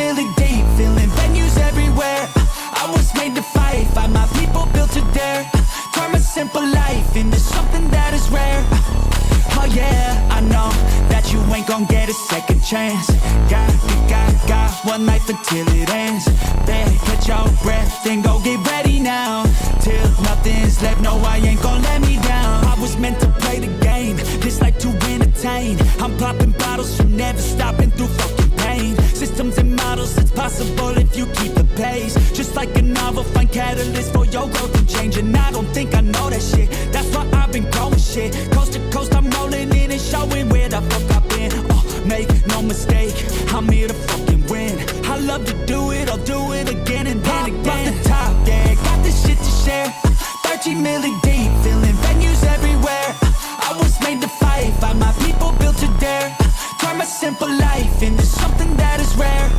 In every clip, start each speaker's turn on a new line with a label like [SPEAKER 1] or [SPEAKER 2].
[SPEAKER 1] really deep, filling venues everywhere. I was made to fight, by my people built to dare. Turn my simple life into something that is rare. Oh yeah, I know that you ain't gon' get a second chance. Got one life until it ends. Better catch your breath and go get ready now. Till nothing's left, no I ain't gon' let me down. I was meant to play the game, this life to entertain. I'm popping bottles from never stopping through fucking pain. Systems and models, it's possible if you keep the pace. Just like a novel, find catalyst for your growth and change. And I don't think I know that shit, that's why I've been growing shit. Coast to coast, I'm rolling in and showing where the fuck I've been. Make no mistake, I'm here to fucking win. I love to do it, I'll do it again and then again. Off the top, yeah, got this shit to share. 13 million deep, filling venues everywhere. I was made to fight, by my people built to dare. Turn my simple life into something that is rare.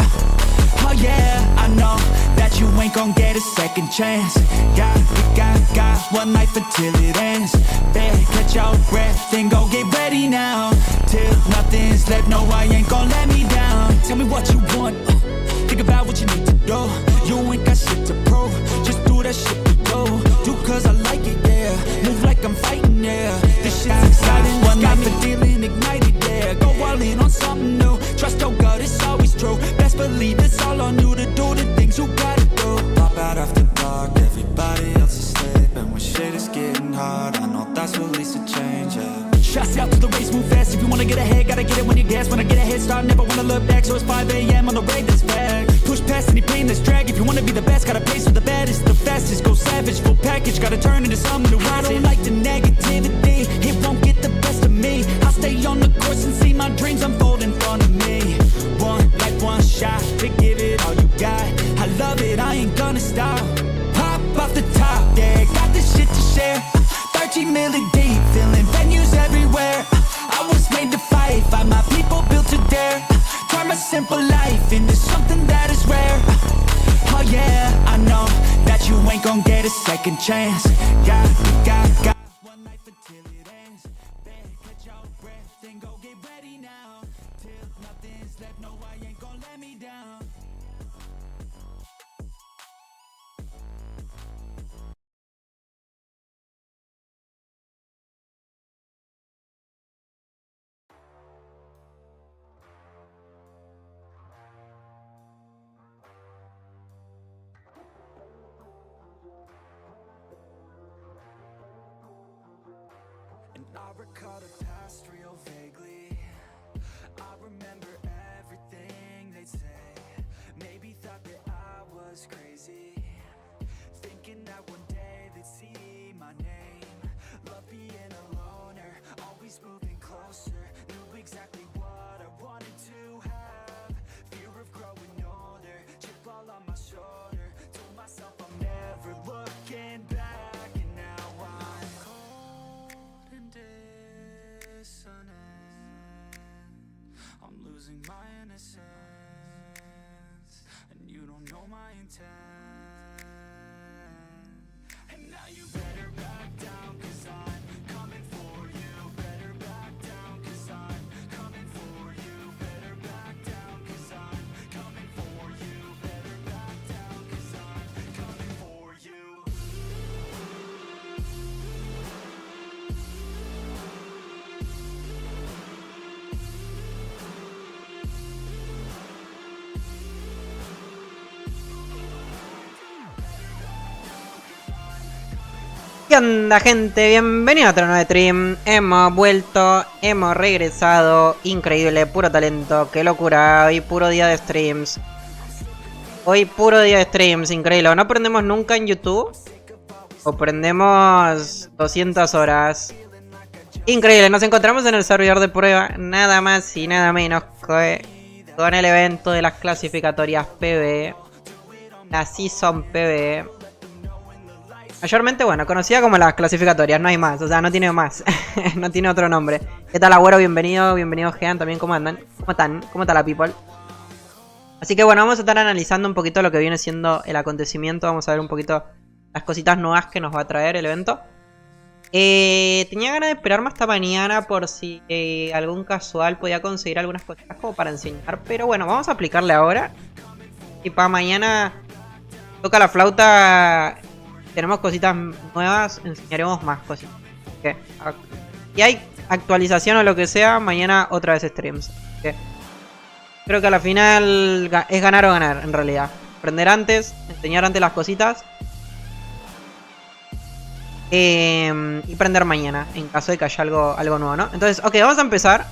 [SPEAKER 1] Oh yeah, I know that you ain't gon' get a second chance. Got one life until it ends. Better catch your breath and go get ready now. Till nothing's left, no I ain't gon' let me down. Tell me what you want, think about what you need to do. You ain't got shit to prove, just do that shit we do cause I like it, yeah. Move like I'm fighting, yeah. This shit's exciting, one life for dealing, ignited, yeah. Go all in on something new, trust your gut, it's always true. Best believe it's all on you to do the things you gotta do. Pop out after dark, everybody else is sleeping. When shit is getting hard, I know that's what leads to change, yeah. Shots out to the race, move fast. If you wanna get ahead, gotta get it when you gas. When I get a head start, never wanna look back. So it's 5 AM on the rate that's back. Push past any pain that's drag. If you wanna be the best, gotta pace with the baddest, the fastest. Go savage, full package, gotta turn into something new. I don't like the negativity, it won't get the best of me. I'll stay on the course and see my dreams unfold in front of me. One life, one shot, to give it all you got. I love it, I ain't gonna stop. Pop off the top, yeah, got this shit to share. 13 million deep, filling venues everywhere. I was made to fight, by my people built to dare. Turn my simple life into something that is rare. Oh yeah, I know that you ain't gon' get a second chance. Got one life until it ends. Better catch your breath and go get ready now. Till nothing's left, no I ain't gon' let me down. And I recall the past real vaguely. I remember everything they'd say. Maybe thought that I was crazy, thinking that one day they'd see my name. Love being a loner, always moving closer. Knew exactly what I wanted to have. Fear of growing older, chip all on my shoulder. Told myself I'm never looking back, and now I'm cold and dissonant. I'm losing my innocence, and you don't know my intent. And now you better back down, cause I'm coming for you. Better back down, cause I'm coming for you. Better back down, cause I'm coming for you. Better back down, cause I'm coming for you.
[SPEAKER 2] ¿Qué onda, gente? Bienvenido a otro nuevo stream. Hemos vuelto, hemos regresado. Increíble, puro talento, qué locura. Hoy puro día de streams. Hoy puro día de streams, increíble. No aprendemos nunca en YouTube. O prendemos 200 horas. Increíble, nos encontramos en el servidor de prueba. Nada más y nada menos que con el evento de las clasificatorias PvE. La Season PvE. Mayormente, bueno, conocida como las clasificatorias, no hay más, o sea, no tiene más. No tiene otro nombre. ¿Qué tal, Agüero? Bienvenido, bienvenido, Jean, también, ¿cómo andan? ¿Cómo están? ¿Cómo está la people? Así que bueno, vamos a estar analizando un poquito lo que viene siendo el acontecimiento. Vamos a ver un poquito las cositas nuevas que nos va a traer el evento. Tenía ganas de esperarme hasta mañana por si algún casual podía conseguir algunas cositas como para enseñar. Pero bueno, vamos a aplicarle ahora. Y para mañana toca la flauta. Tenemos cositas nuevas, enseñaremos más cositas. ¿Okay? Y hay actualización o lo que sea, mañana otra vez streams. ¿Okay? Creo que a la final es ganar o ganar, en realidad. Aprender antes, enseñar antes las cositas. Y prender mañana, en caso de que haya algo nuevo, ¿no? Entonces, ok, vamos a empezar.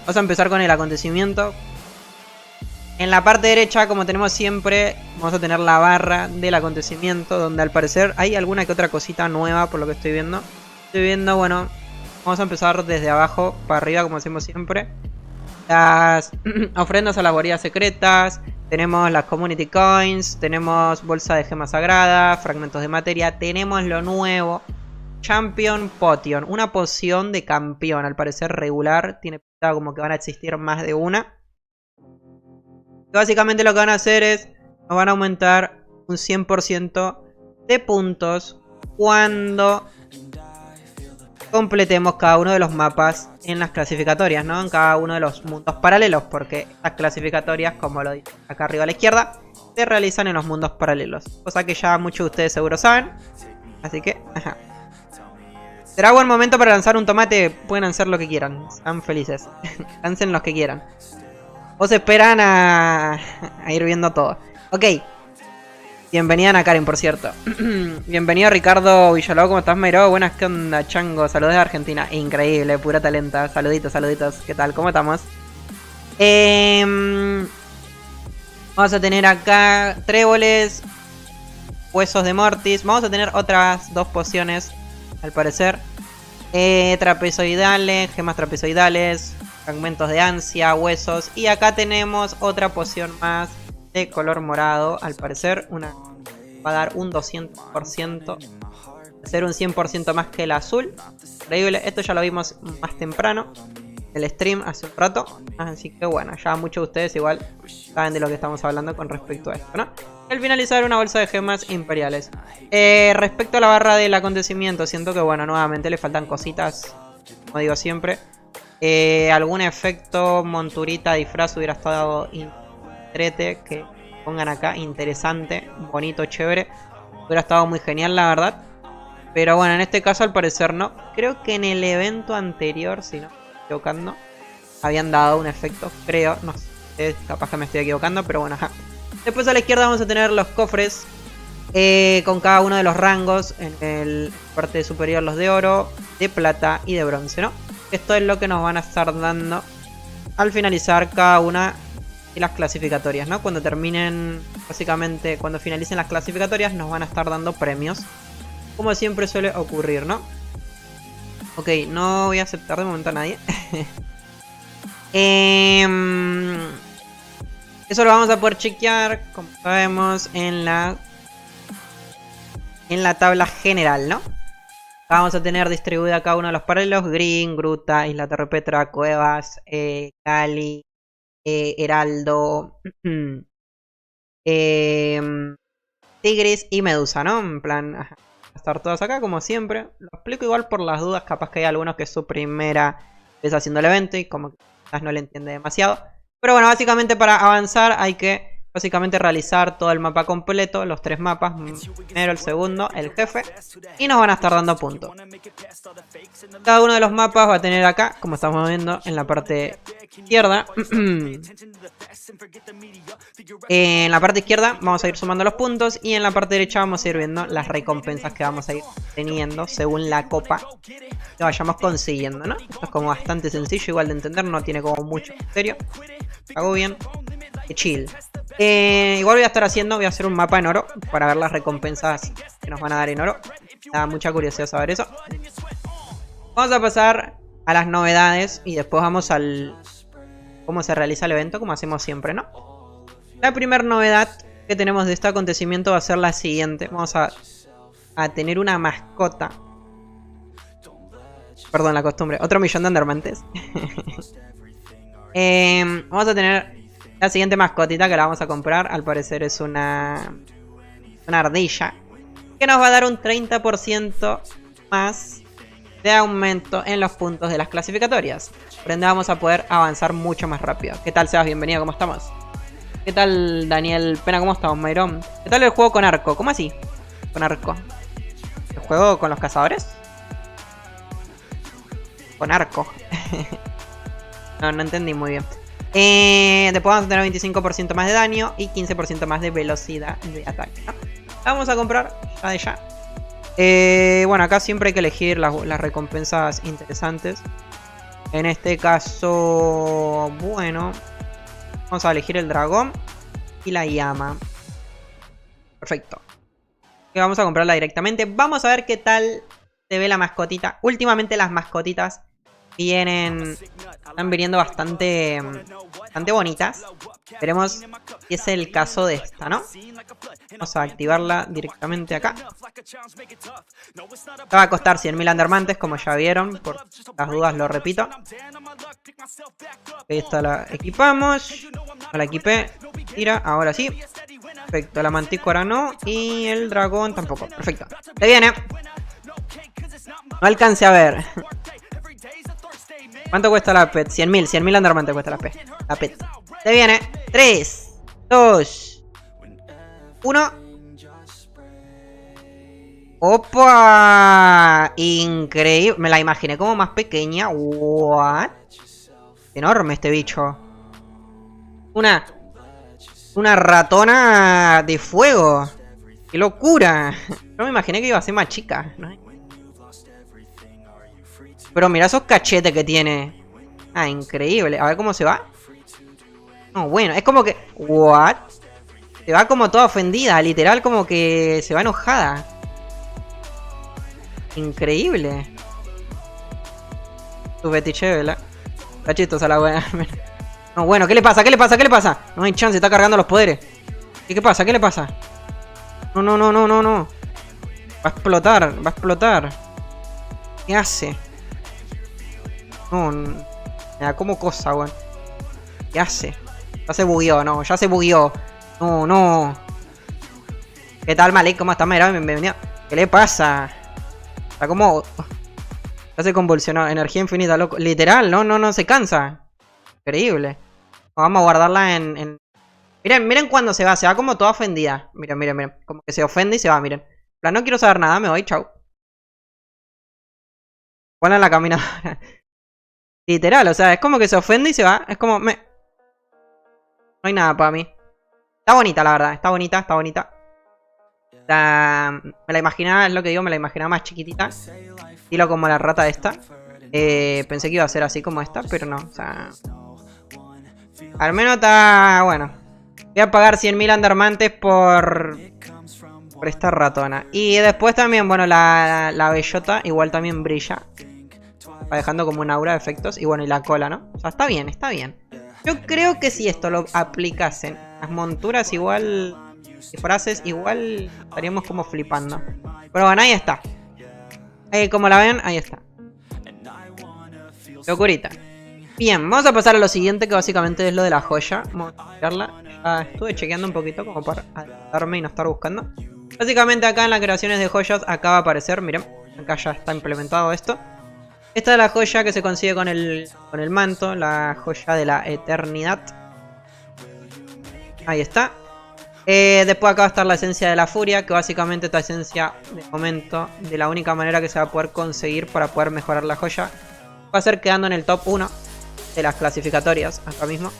[SPEAKER 2] Vamos a empezar con el acontecimiento. En la parte derecha, como tenemos siempre, vamos a tener la barra del acontecimiento, donde al parecer hay alguna que otra cosita nueva, por lo que estoy viendo. Estoy viendo, bueno, vamos a empezar desde abajo para arriba, como hacemos siempre. Las ofrendas a las guaridas secretas. Tenemos las community coins. Tenemos bolsa de gemas sagradas. Fragmentos de materia. Tenemos lo nuevo. Champion Potion. Una poción de campeón. Al parecer regular. Tiene pinta como que van a existir más de una. Básicamente lo que van a hacer es... nos van a aumentar un 100% de puntos cuando completemos cada uno de los mapas en las clasificatorias, ¿no? En cada uno de los mundos paralelos, porque las clasificatorias, como lo dice acá arriba a la izquierda, se realizan en los mundos paralelos, cosa que ya muchos de ustedes seguro saben. Así que, ajá. Será buen momento para lanzar un tomate. Pueden hacer lo que quieran, están felices. Lancen los que quieran. O se esperan a ir viendo todo. Ok. Bienvenida a Karen, por cierto. Bienvenido Ricardo Villalobos, ¿cómo estás, Mayro? Buenas, ¿qué onda, chango? Saludos de Argentina. Increíble, pura talenta. Saluditos, saluditos. ¿Qué tal? ¿Cómo estamos? Vamos a tener acá tréboles, huesos de Mortis. Vamos a tener otras dos pociones, al parecer. Trapezoidales, gemas trapezoidales, fragmentos de ansia, huesos. Y acá tenemos otra poción más de color morado, al parecer. Una va a dar un 200%. Hacer un 100% más que el azul. Increíble. Esto ya lo vimos más temprano. El stream hace un rato. Así que bueno, ya muchos de ustedes igual saben de lo que estamos hablando con respecto a esto, ¿no? Al finalizar una bolsa de gemas imperiales. Respecto a la barra del acontecimiento, siento que bueno, nuevamente le faltan cositas. Como digo siempre. Algún efecto, monturita, disfraz hubiera estado trete, que pongan acá, interesante, bonito, chévere. Hubiera estado muy genial, la verdad. Pero bueno, en este caso al parecer no. Creo que en el evento anterior, si no me estoy equivocando, habían dado un efecto, creo. No sé, capaz que me estoy equivocando, pero bueno, ajá. Después a la izquierda vamos a tener los cofres con cada uno de los rangos. En la parte superior los de oro, de plata y de bronce, ¿no? Esto es lo que nos van a estar dando al finalizar cada una de las clasificatorias, ¿no? Cuando terminen, básicamente, cuando finalicen las clasificatorias nos van a estar dando premios, como siempre suele ocurrir, ¿no? Ok, no voy a aceptar de momento a nadie. Eso lo vamos a poder chequear, como sabemos, en la tabla general, ¿no? Vamos a tener distribuida cada uno de los paralelos: Green, Gruta, Isla Terrepetra, Cuevas, Cali, Heraldo, Tigris y Medusa, ¿no? En plan, ajá, estar todas acá como siempre. Lo explico igual por las dudas, capaz que hay algunos que es su primera vez haciendo el evento y como que quizás no le entiende demasiado. Pero bueno, básicamente para avanzar hay que básicamente realizar todo el mapa completo, los tres mapas, primero, el segundo, el jefe, y nos van a estar dando puntos. Cada uno de los mapas va a tener acá, como estamos viendo en la parte izquierda, en la parte izquierda vamos a ir sumando los puntos y en la parte derecha vamos a ir viendo las recompensas que vamos a ir teniendo según la copa que vayamos consiguiendo, ¿no? Esto es como bastante sencillo, igual de entender, no tiene como mucho misterio. Hago bien. Chill. Igual voy a hacer un mapa en oro para ver las recompensas que nos van a dar en oro. Me da mucha curiosidad saber eso. Vamos a pasar a las novedades y después vamos al cómo se realiza el evento, como hacemos siempre, ¿no? La primera novedad que tenemos de este acontecimiento va a ser la siguiente. Vamos a tener una mascota. Perdón, la costumbre. Otro millón de Endermantes. Vamos a tener la siguiente mascotita que la vamos a comprar. Al parecer es una ardilla que nos va a dar un 30% más de aumento en los puntos de las clasificatorias. Por ende vamos a poder avanzar mucho más rápido. ¿Qué tal, Sebas? Bienvenido, ¿cómo estamos? ¿Qué tal, Daniel Pena? ¿Cómo estamos, Mayron? ¿Qué tal el juego con arco? ¿Cómo así? Con arco. ¿El juego con los cazadores? Con arco. No entendí muy bien. Después vamos a tener 25% más de daño y 15% más de velocidad de ataque, ¿no? Vamos a comprar ya de ya. Bueno, acá siempre hay que elegir las recompensas interesantes. En este caso, bueno, vamos a elegir el dragón y la llama. Perfecto. Y vamos a comprarla directamente. Vamos a ver qué tal se ve la mascotita. Últimamente las mascotitas están viniendo bastante bonitas. Veremos si es el caso de esta, ¿no? Vamos a activarla directamente acá. Va a costar 100.000 Undermantes, como ya vieron. Por las dudas lo repito. Esta la equipamos. No la equipé. Tira, ahora sí. Perfecto, la mantícora no. Y el dragón tampoco. Perfecto. Se viene. No alcancé a ver. ¿Cuánto cuesta la pet? 100.000 Undermantes cuesta la pet. Se viene. 3, 2, 1. ¡Opa! Increíble. Me la imaginé como más pequeña. ¿What? Enorme este bicho. Una ratona de fuego. ¡Qué locura! No me imaginé que iba a ser más chica, ¿no? Pero mira esos cachetes que tiene. Ah, increíble. A ver cómo se va. No, bueno, es como que... ¿What? Se va como toda ofendida. Literal como que se va enojada. Increíble. Tu fetiche, ¿verdad? Está chistosa la buena. No, bueno, ¿qué le pasa? ¿Qué le pasa? ¿Qué le pasa? No hay chance, está cargando los poderes. ¿Qué pasa? ¿Qué le pasa? No. Va a explotar, va a explotar. ¿Qué hace? No, me da como cosa, weón. ¿Qué hace? Ya se bugueó, no, ya se bugueó. No. ¿Qué tal, Malik? ¿Cómo estás, Mayra? Bienvenido. ¿Qué le pasa? Está como... Ya se convulsionó. Energía infinita, loco. Literal, no se cansa. Increíble. Vamos a guardarla en... Miren cuando se va como toda ofendida. Miren. Como que se ofende y se va, miren. Pero no quiero saber nada, me voy, chau. Ponla en la caminadora. Literal, o sea, es como que se ofende y se va. Es como... No hay nada para mí. Está bonita, la verdad. Está bonita. Me la imaginaba, es lo que digo, me la imaginaba más chiquitita. Estilo como la rata esta. Pensé que iba a ser así como esta, pero no. O sea... Al menos está... Bueno. Voy a pagar 100.000 Undermantes por esta ratona. Y después también, bueno, la bellota igual también brilla. Va dejando como un aura de efectos. Y bueno, y la cola, ¿no? O sea, está bien. Yo creo que si esto lo aplicasen las monturas igual... Disfraces igual estaríamos como flipando. Pero bueno, ahí está. Como la ven, ahí está. Locurita. Bien, vamos a pasar a lo siguiente, que básicamente es lo de la joya. Vamos a chequearla. Ya estuve chequeando un poquito como para adelantarme y no estar buscando. Básicamente acá en las creaciones de joyas acaba de aparecer, miren. Acá ya está implementado esto. Esta es la joya que se consigue con el manto. La joya de la eternidad. Ahí está. Después acá va a estar la esencia de la furia, que básicamente esta esencia, de momento, de la única manera que se va a poder conseguir para poder mejorar la joya, va a ser quedando en el top 1 de las clasificatorias, acá mismo.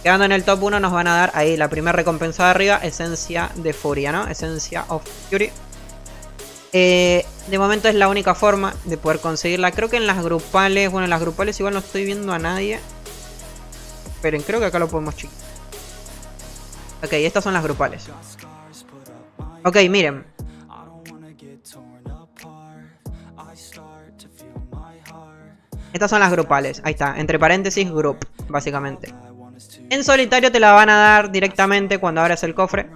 [SPEAKER 2] Quedando en el top 1 nos van a dar ahí la primera recompensa de arriba, esencia de furia, ¿no? Esencia of Fury. De momento es la única forma de poder conseguirla. Creo que en las grupales, bueno, en las grupales igual no estoy viendo a nadie. Esperen, creo que acá lo podemos chequear. Ok, estas son las grupales. Ok, miren. Estas son las grupales. Ahí está, entre paréntesis, group, básicamente. En solitario te la van a dar directamente cuando abras el cofre.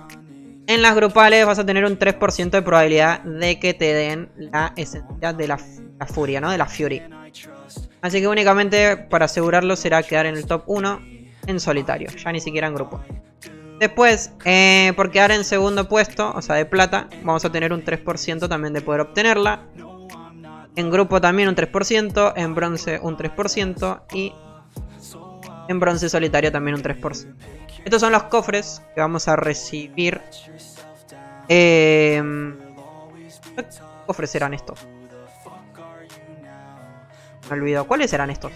[SPEAKER 2] En las grupales vas a tener un 3% de probabilidad de que te den la esencia de la furia, ¿no? De la Fury. Así que únicamente para asegurarlo será quedar en el top 1 en solitario, ya ni siquiera en grupo. Después, por quedar en segundo puesto, o sea de plata, vamos a tener un 3% también de poder obtenerla. En grupo también un 3%, en bronce un 3% y en bronce solitario también un 3%. Estos son los cofres que vamos a recibir. ¿Qué cofres serán estos? Me olvidó. ¿Cuáles serán estos?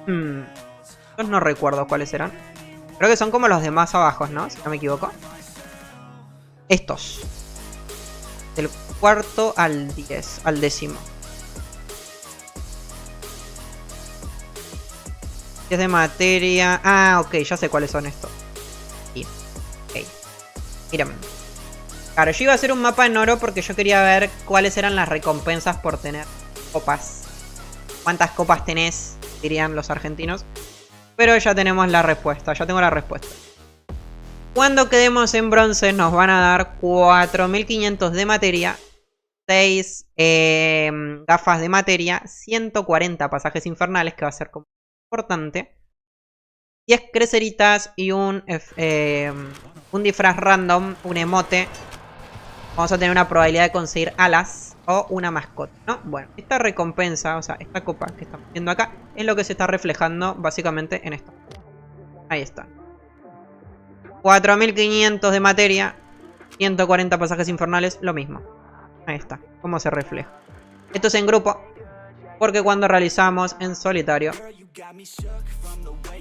[SPEAKER 2] Estos no recuerdo cuáles serán. Creo que son como los de más abajo, ¿no? Si no me equivoco. Estos. Del cuarto al 10. Al décimo. Es de materia. Ah, ok, ya sé cuáles son estos. Sí. Ok. Miren. Claro, yo iba a hacer un mapa en oro porque yo quería ver cuáles eran las recompensas por tener copas. ¿Cuántas copas tenés? Dirían los argentinos. Pero ya tenemos la respuesta. Ya tengo la respuesta. Cuando quedemos en bronce nos van a dar 4500 de materia. 6 gafas de materia. 140 pasajes infernales, que va a ser como importante. 10 creceritas y un disfraz random, un emote. Vamos a tener una probabilidad de conseguir alas o una mascota, ¿no? Bueno, esta recompensa, o sea, esta copa que estamos viendo acá, es lo que se está reflejando básicamente en esto. Ahí está. 4500 de materia, 140 pasajes infernales, lo mismo. Ahí está, cómo se refleja. Esto es en grupo, porque cuando realizamos en solitario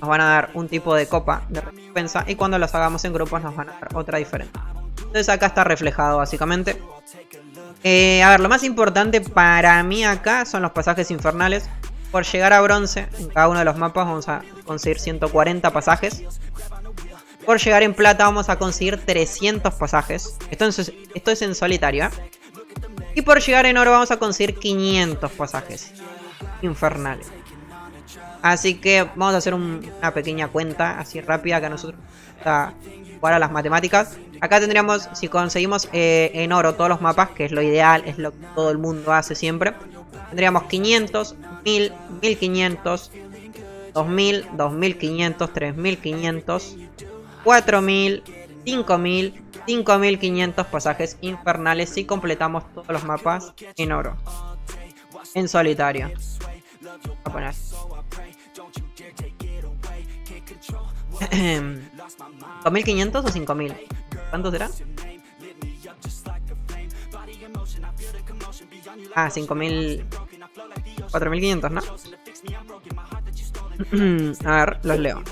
[SPEAKER 2] nos van a dar un tipo de copa de recompensa, y cuando las hagamos en grupos nos van a dar otra diferente. Entonces acá está reflejado básicamente. A ver, lo más importante para mí acá son los pasajes infernales. Por llegar a bronce en cada uno de los mapas vamos a conseguir 140 pasajes. Por llegar en plata vamos a conseguir 300 pasajes. Esto es en solitario, ¿eh? Y por llegar en oro vamos a conseguir 500 pasajes infernales. Así que vamos a hacer una pequeña cuenta así rápida que a nosotros está jugar a las matemáticas. Acá tendríamos, si conseguimos en oro todos los mapas, que es lo ideal, es lo que todo el mundo hace siempre, tendríamos 500, 1000, 1500, 2000, 2500, 3500, 4000, 5000, 5500 pasajes infernales si completamos todos los mapas en oro. En solitario. Voy a poner. ¿2500 o 5000? ¿Cuántos serán? Ah, 5000. 4500, ¿no? A ver, los leo.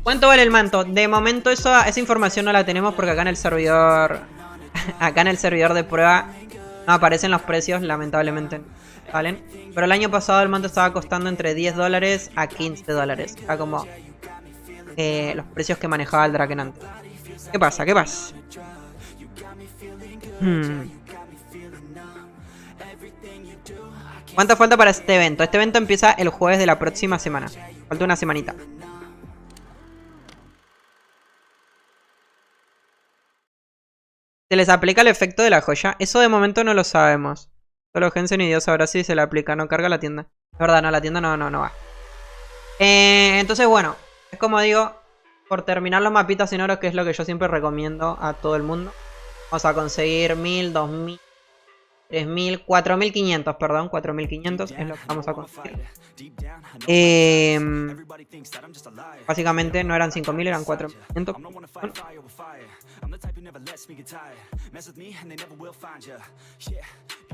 [SPEAKER 2] ¿Cuánto vale el manto? De momento esa información no la tenemos porque acá en el servidor. Acá en el servidor de prueba no aparecen los precios, lamentablemente. ¿Valen? Pero el año pasado el manto estaba costando entre $10 a $15. Está como los precios que manejaba el Draken antes. ¿Qué pasa? ¿Qué pasa? ¿Cuánto falta para este evento? Este evento empieza el jueves de la próxima semana. Falta una semanita. ¿Se les aplica el efecto de la joya? Eso de momento no lo sabemos. Solo Jensen y Dios sabrá si se le aplica. No carga la tienda. Es verdad, no, la tienda no va. Entonces, bueno. Es como digo, por terminar los mapitas en oro, que es lo que yo siempre recomiendo a todo el mundo. Vamos a conseguir 1000, 2000, 3000, 4500, perdón. 4500 es lo que vamos a conseguir. Básicamente no eran 5000, eran 4500.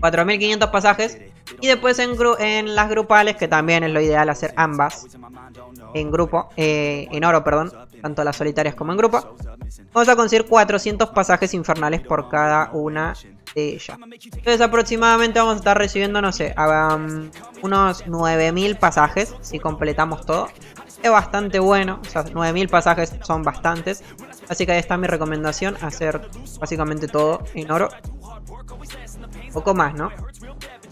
[SPEAKER 2] 4500 pasajes. Y después en las grupales, que también es lo ideal hacer ambas en grupo, en oro, perdón, tanto las solitarias como en grupo, vamos a conseguir 400 pasajes infernales por cada una de ellas. Entonces aproximadamente vamos a estar recibiendo, no sé, unos 9000 pasajes si completamos todo. Es bastante bueno, o sea, 9000 pasajes son bastantes. Así que ahí está mi recomendación, hacer básicamente todo en oro. Poco más, ¿no?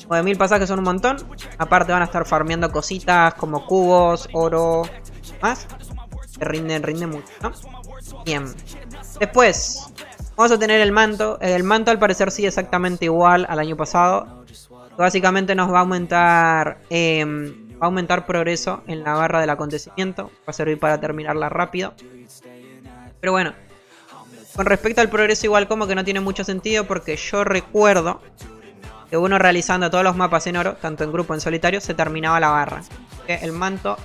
[SPEAKER 2] 9000 pasajes son un montón. Aparte van a estar farmeando cositas como cubos, oro, más. Que rinde mucho, ¿no? Bien. Después vamos a tener el manto. El manto al parecer sigue exactamente igual al año pasado. Básicamente nos va a aumentar progreso en la barra del acontecimiento. Va a servir para terminarla rápido. Pero bueno, con respecto al progreso igual como que no tiene mucho sentido, porque yo recuerdo que uno realizando todos los mapas en oro, tanto en grupo como en solitario, se terminaba la barra. Que el manto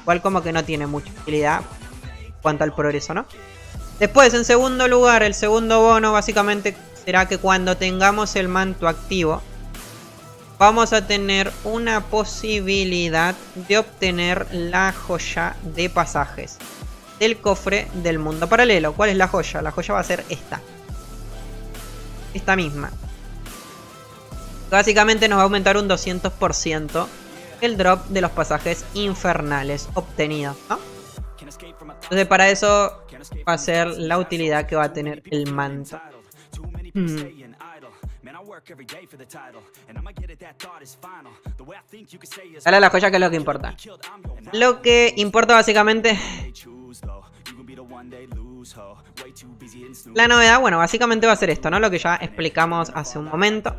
[SPEAKER 2] igual como que no tiene mucha utilidad en cuanto al progreso, ¿no? Después, en segundo lugar, el segundo bono básicamente será que cuando tengamos el manto activo, vamos a tener una posibilidad de obtener la joya de pasajes del cofre del mundo paralelo. ¿Cuál es la joya? La joya va a ser esta. Esta misma. Básicamente nos va a aumentar un 200% el drop de los pasajes infernales obtenidos, ¿no? Entonces para eso va a ser la utilidad que va a tener el manto. Dale a la joya, que es lo que importa. Lo que importa básicamente... La novedad, bueno, básicamente va a ser esto, ¿no? Lo que ya explicamos hace un momento.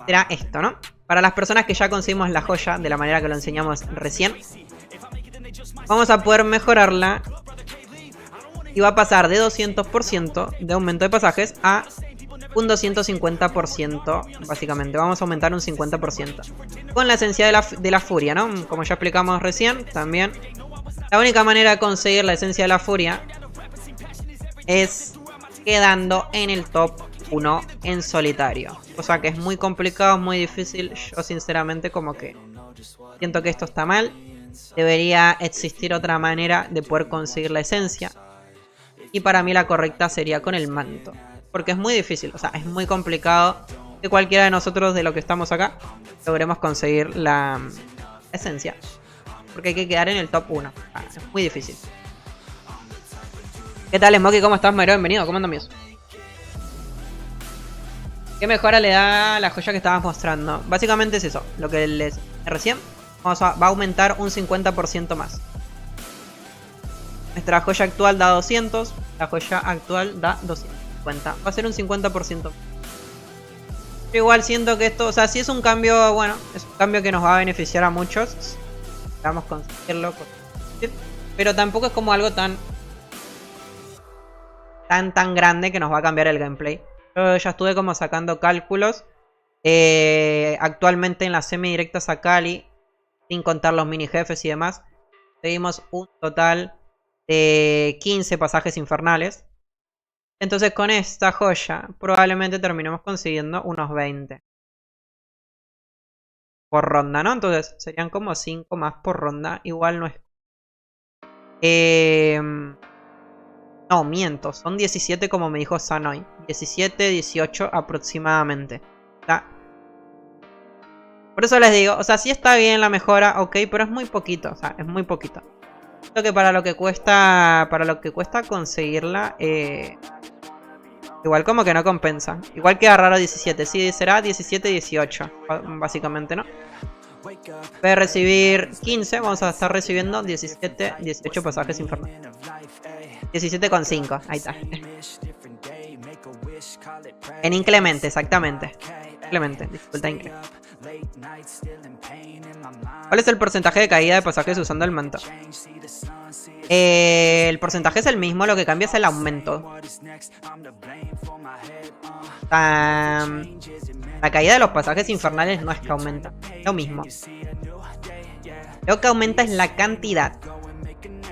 [SPEAKER 2] Será esto, ¿no? Para las personas que ya conseguimos la joya de la manera que lo enseñamos recién, vamos a poder mejorarla. Y va a pasar de 200% de aumento de pasajes a un 250%, básicamente. Vamos a aumentar un 50%. Con la esencia de la furia, ¿no? Como ya explicamos recién, también. La única manera de conseguir la esencia de la furia es quedando en el top 1 en solitario. O sea que es muy complicado, muy difícil. Yo sinceramente como que siento que esto está mal. Debería existir otra manera de poder conseguir la esencia. Y para mí la correcta sería con el manto. Porque es muy difícil, o sea, es muy complicado que cualquiera de nosotros de los que estamos acá logremos conseguir la esencia. Porque hay que quedar en el top 1. Es muy difícil. ¿Qué tal, Smokey? ¿Cómo estás, Mario? Bienvenido, ¿cómo andan míos? ¿Qué mejora le da la joya que estabas mostrando? Básicamente es eso, lo que les recién. Va a aumentar un 50% más. Nuestra joya actual da 200. La joya actual da 250. Va a ser un 50%. Yo igual siento que esto, o sea, si es un cambio, bueno, es un cambio que nos va a beneficiar a muchos. Vamos a conseguirlo. Pero tampoco es como algo tan grande que nos va a cambiar el gameplay. Yo ya estuve como sacando cálculos. Actualmente en las semidirectas a Cali, sin contar los mini jefes y demás, seguimos un total de 15 pasajes infernales. Entonces con esta joya probablemente terminemos consiguiendo unos 20 por ronda, ¿no? Entonces serían como 5 más por ronda. Igual no es... No, miento. Son 17 como me dijo Sanoy. 17, 18 aproximadamente. ¿Está? Por eso les digo, o sea, sí está bien la mejora, ok, pero es muy poquito, o sea, es muy poquito. Creo que para lo que cuesta conseguirla, igual como que no compensa. Igual queda raro 17, sí, será 17, 18, básicamente, ¿no? Voy a recibir 15, vamos a estar recibiendo 17, 18 pasajes infernales. 17,5, ahí está. En inclemente, exactamente. Inclemente, dificultad inclemente. ¿Cuál es el porcentaje de caída de pasajes usando el manto? El porcentaje es el mismo, lo que cambia es el aumento. La caída de los pasajes infernales no es que aumenta, es lo mismo. Lo que aumenta es la cantidad.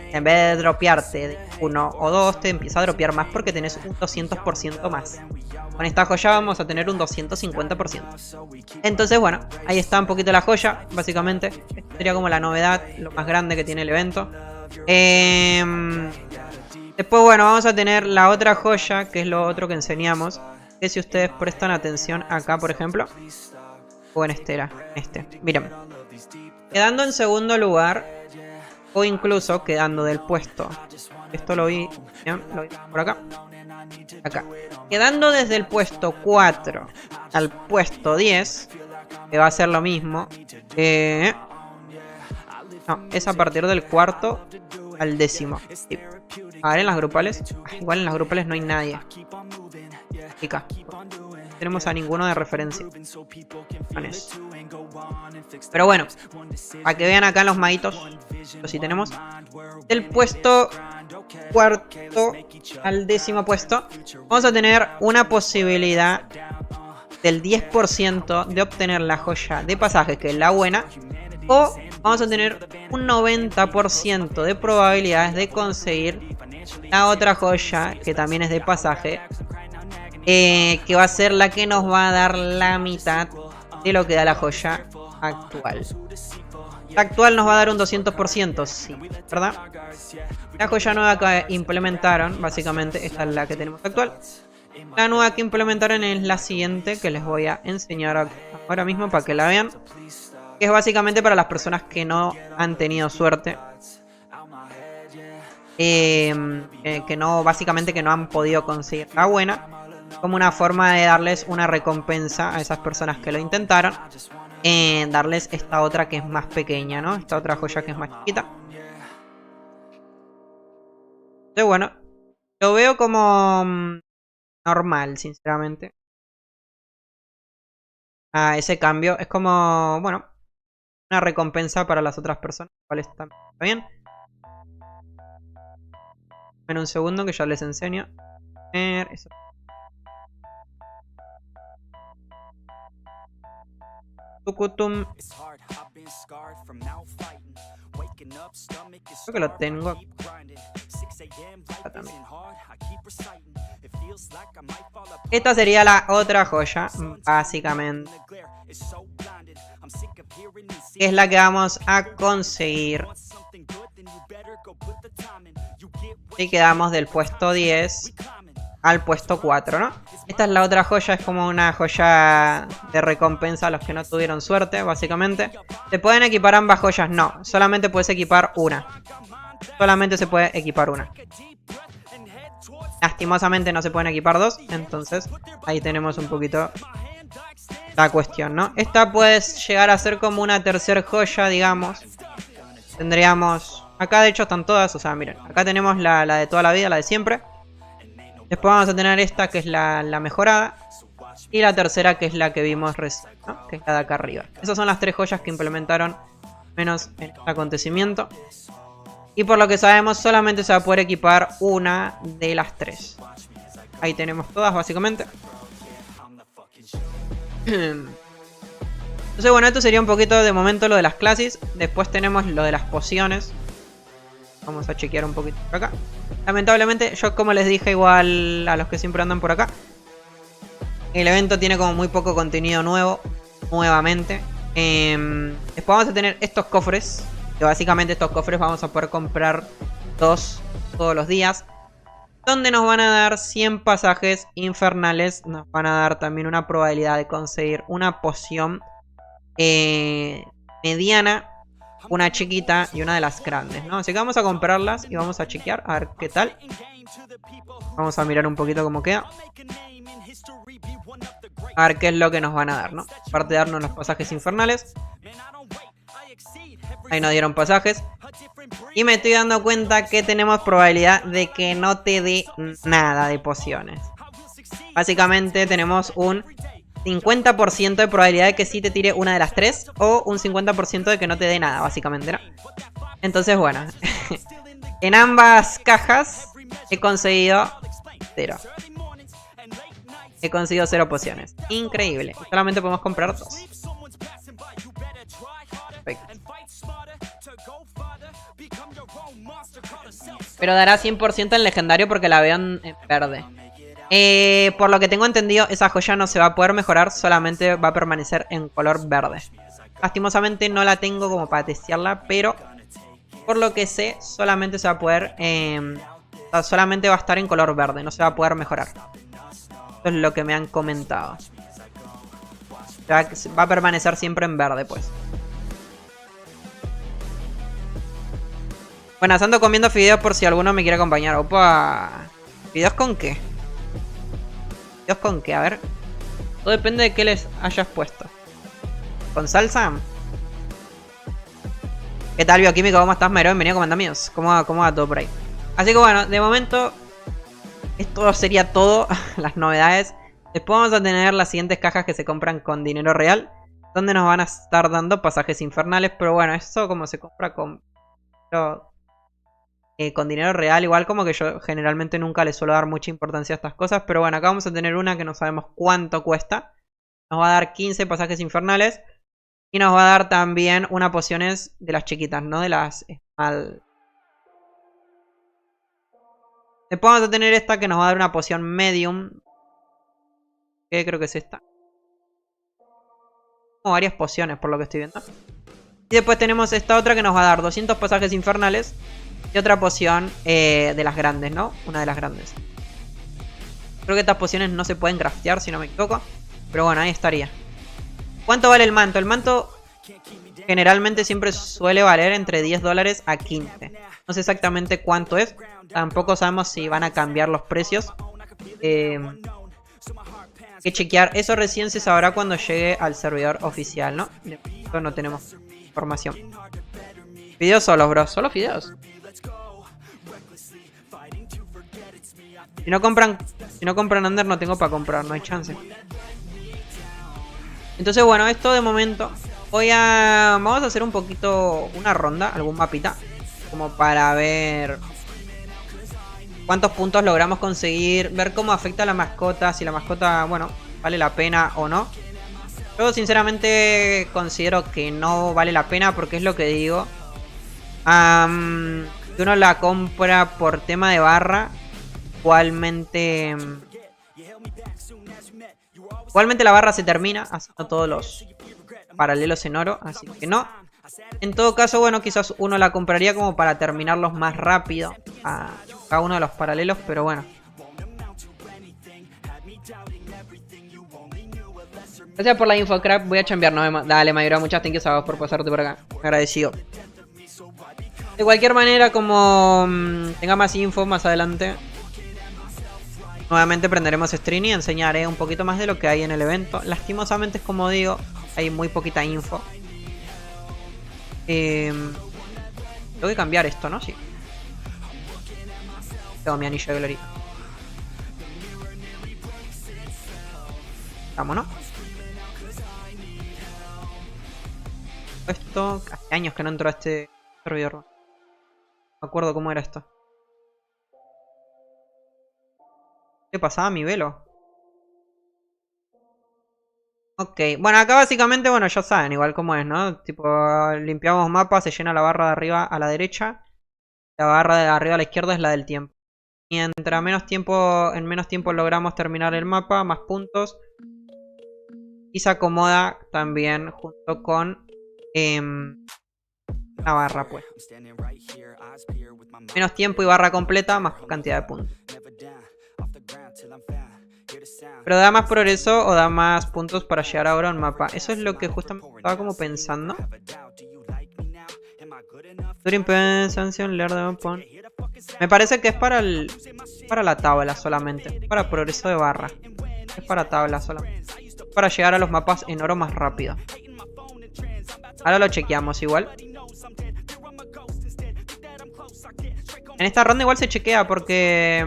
[SPEAKER 2] En vez de dropearte de 1 o 2, te empieza a dropear más porque tenés un 200% más. Con esta joya vamos a tener un 250%. Entonces, bueno, ahí está un poquito la joya, básicamente. Esta sería como la novedad, lo más grande que tiene el evento. Después, bueno, vamos a tener la otra joya, que es lo otro que enseñamos. Que si ustedes prestan atención acá, por ejemplo. O en miren. Quedando en segundo lugar, o incluso quedando del puesto. Esto lo vi, ¿bien? Lo vi por acá. Acá. Quedando desde el puesto 4 al puesto 10, que va a ser lo mismo. No, es a partir del cuarto al décimo. Sí. A ver, en las grupales. Igual en las grupales no hay nadie. Acá. tenemos a ninguno de referencia con eso. Pero bueno, para que vean acá los maguitos, lo sí tenemos. Del puesto cuarto al 10º puesto, vamos a tener una posibilidad del 10% de obtener la joya de pasaje, que es la buena. O vamos a tener un 90% de probabilidades de conseguir la otra joya, que también es de pasaje, que va a ser la que nos va a dar la mitad de lo que da la joya actual. La actual nos va a dar un 200%, sí, ¿verdad? La joya nueva que implementaron, básicamente, esta es la que tenemos actual. La nueva que implementaron es la siguiente, que les voy a enseñar ahora mismo para que la vean. Que es básicamente para las personas que no han tenido suerte. Que no, básicamente que no han podido conseguir la buena. Como una forma de darles una recompensa a esas personas que lo intentaron. Darles esta otra que es más pequeña, ¿no? Esta otra joya que es más chiquita. Entonces bueno, lo veo como normal, sinceramente. Ese cambio es como, bueno, una recompensa para las otras personas. ¿Cuál está bien? En un segundo que ya les enseño. Eso. Tucutum. Creo que lo tengo. También. Esta sería la otra joya, básicamente. Que es la que vamos a conseguir. Y quedamos del puesto 10 al puesto 4, ¿no? Esta es la otra joya, es como una joya de recompensa a los que no tuvieron suerte, básicamente. ¿Se pueden equipar ambas joyas? No, solamente puedes equipar una. Solamente se puede equipar una. Lastimosamente no se pueden equipar dos, entonces ahí tenemos un poquito la cuestión, ¿no? Esta puede llegar a ser como una tercer joya, digamos. Tendríamos... Acá de hecho están todas, o sea, miren. Acá tenemos la de toda la vida, la de siempre. Después vamos a tener esta que es la mejorada. Y la tercera que es la que vimos recién, ¿no? Que es la de acá arriba. Esas son las tres joyas que implementaron, menos en este acontecimiento. Y por lo que sabemos solamente se va a poder equipar una de las tres. Ahí tenemos todas básicamente. Entonces bueno, esto sería un poquito de momento lo de las clases. Después tenemos lo de las pociones. Vamos a chequear un poquito por acá. Lamentablemente, yo como les dije igual a los que siempre andan por acá, el evento tiene como muy poco contenido nuevo. Nuevamente. Después vamos a tener estos cofres. Que básicamente estos cofres vamos a poder comprar dos todos los días. Donde nos van a dar 100 pasajes infernales. Nos van a dar también una probabilidad de conseguir una poción mediana, una chiquita y una de las grandes, ¿no? Así que vamos a comprarlas y vamos a chequear a ver qué tal. Vamos a mirar un poquito cómo queda. A ver qué es lo que nos van a dar, ¿no? Aparte de darnos los pasajes infernales. Ahí nos dieron pasajes. Y me estoy dando cuenta que tenemos probabilidad de que no te dé nada de pociones. Básicamente tenemos un 50% de probabilidad de que sí te tire una de las tres. O un 50% de que no te dé nada, básicamente, ¿no? Entonces, bueno. En ambas cajas he conseguido 0. He conseguido 0 pociones. Increíble. Solamente podemos comprar 2. Perfecto. Pero dará 100% en legendario porque la veo en verde. Por lo que tengo entendido, esa joya no se va a poder mejorar, solamente va a permanecer en color verde. Lastimosamente no la tengo como para testearla, pero por lo que sé, solamente se va a poder... solamente va a estar en color verde, no se va a poder mejorar. Eso es lo que me han comentado. Va a permanecer siempre en verde, pues. Buenas, ando comiendo fideos por si alguno me quiere acompañar. Opa. ¿Fideos con qué? ¿Fideos con qué? A ver. Todo depende de qué les hayas puesto. ¿Con salsa? ¿Qué tal, bioquímico? ¿Cómo estás, Mero? Bienvenido, comandamientos. ¿Cómo va todo por ahí? Así que bueno, de momento esto sería todo. Las novedades. Después vamos a tener las siguientes cajas que se compran con dinero real, donde nos van a estar dando pasajes infernales. Pero bueno, eso como se compra con dinero real, igual como que yo generalmente nunca le suelo dar mucha importancia a estas cosas. Pero bueno, acá vamos a tener una que no sabemos cuánto cuesta. Nos va a dar 15 pasajes infernales. Y nos va a dar también una pociones de las chiquitas, no de las small. Después vamos a tener esta que nos va a dar una poción medium. Que creo que es esta. Como varias pociones por lo que estoy viendo. Y después tenemos esta otra que nos va a dar 200 pasajes infernales. Y otra poción de las grandes, ¿no? Una de las grandes. Creo que estas pociones no se pueden craftear, si no me equivoco. Pero bueno, ahí estaría. ¿Cuánto vale el manto? El manto generalmente siempre suele valer entre $10 a 15. No sé exactamente cuánto es. Tampoco sabemos si van a cambiar los precios. Hay que chequear. Eso recién se sabrá cuando llegue al servidor oficial, ¿no? De momento no tenemos información. Videos solos, bro. Solo videos. Si no compran Under no tengo para comprar. No hay chance. Entonces bueno, esto de momento. Vamos a hacer un poquito una ronda, algún mapita. Como para ver cuántos puntos logramos conseguir. Ver cómo afecta a la mascota. Si la mascota, bueno, vale la pena o no. Yo sinceramente considero que no vale la pena. Porque es lo que digo. Que uno la compra por tema de barra. Igualmente la barra se termina haciendo todos los paralelos en oro, así que no. En todo caso, bueno, quizás uno la compraría como para terminarlos más rápido a cada uno de los paralelos, pero bueno. Gracias por la info, crack. Voy a chambear, nos vemos. Dale, Mayura, muchas thank you a vos por pasarte por acá. Agradecido. De cualquier manera, como tenga más info más adelante, nuevamente prenderemos stream y enseñaré un poquito más de lo que hay en el evento. Lastimosamente, es como digo, hay muy poquita info. Tengo que cambiar esto, ¿no? Sí. Tengo mi anillo de gloria. Vámonos. Esto, hace años que no entro a este servidor. No me acuerdo cómo era esto. ¿Qué pasaba mi velo? Ok, bueno, acá básicamente, bueno, ya saben, igual como es, ¿no? Tipo, limpiamos mapa, se llena la barra de arriba a la derecha. La barra de arriba a la izquierda es la del tiempo. Mientras en menos tiempo logramos terminar el mapa, más puntos. Y se acomoda también junto con la barra, pues. Menos tiempo y barra completa, más cantidad de puntos. Pero da más progreso o da más puntos para llegar ahora a un mapa. Eso es lo que justamente estaba como pensando. Me parece que es para la tabla solamente. Para progreso de barra. Es para tabla solamente. Para llegar a los mapas en oro más rápido. Ahora lo chequeamos igual. En esta ronda igual se chequea porque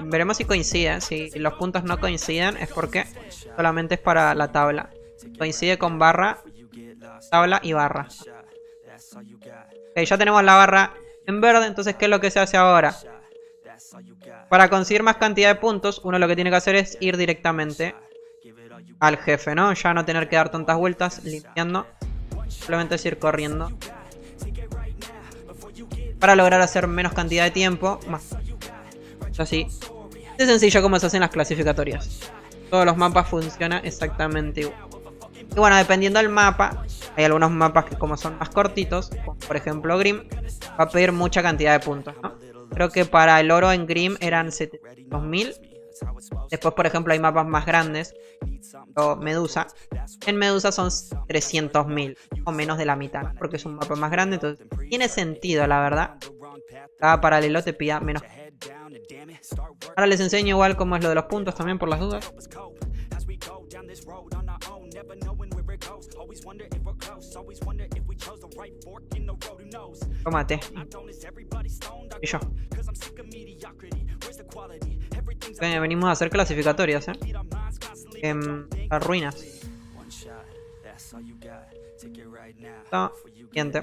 [SPEAKER 2] veremos si coincide. Si los puntos no coinciden es porque solamente es para la tabla. Coincide con barra, tabla y barra. Ok, ya tenemos la barra en verde. Entonces, ¿qué es lo que se hace ahora? Para conseguir más cantidad de puntos, uno lo que tiene que hacer es ir directamente al jefe, ¿no? Ya no tener que dar tantas vueltas limpiando. Simplemente es ir corriendo. Para lograr hacer menos cantidad de tiempo. Más. Así. Es sencillo como se hacen las clasificatorias. Todos los mapas funcionan exactamente igual. Y bueno, dependiendo del mapa, hay algunos mapas que como son más cortitos, como por ejemplo Grim, va a pedir mucha cantidad de puntos, ¿no? Creo que para el oro en Grim eran 700.000. Después, por ejemplo, hay mapas más grandes. O Medusa. En Medusa son 300.000. O menos de la mitad. Porque es un mapa más grande. Entonces tiene sentido, la verdad. Cada paralelo te pida menos. Ahora les enseño igual cómo es lo de los puntos también por las dudas. Tómate. Y yo. Venimos a hacer clasificatorias, las ruinas. No, siguiente.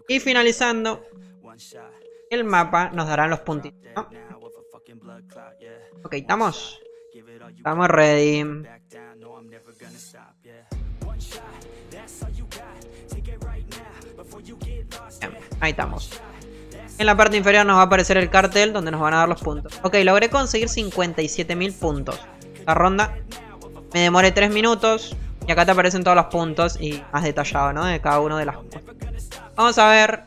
[SPEAKER 2] Y finalizando el mapa nos darán los puntitos, ¿no? Ok, ¿estamos? Estamos ready. Bien, ahí estamos. En la parte inferior nos va a aparecer el cartel donde nos van a dar los puntos. Ok, logré conseguir 57.000 puntos. La ronda me demoré 3 minutos. Y acá te aparecen todos los puntos y más detallado, ¿no? De cada uno de las cosas. Vamos a ver.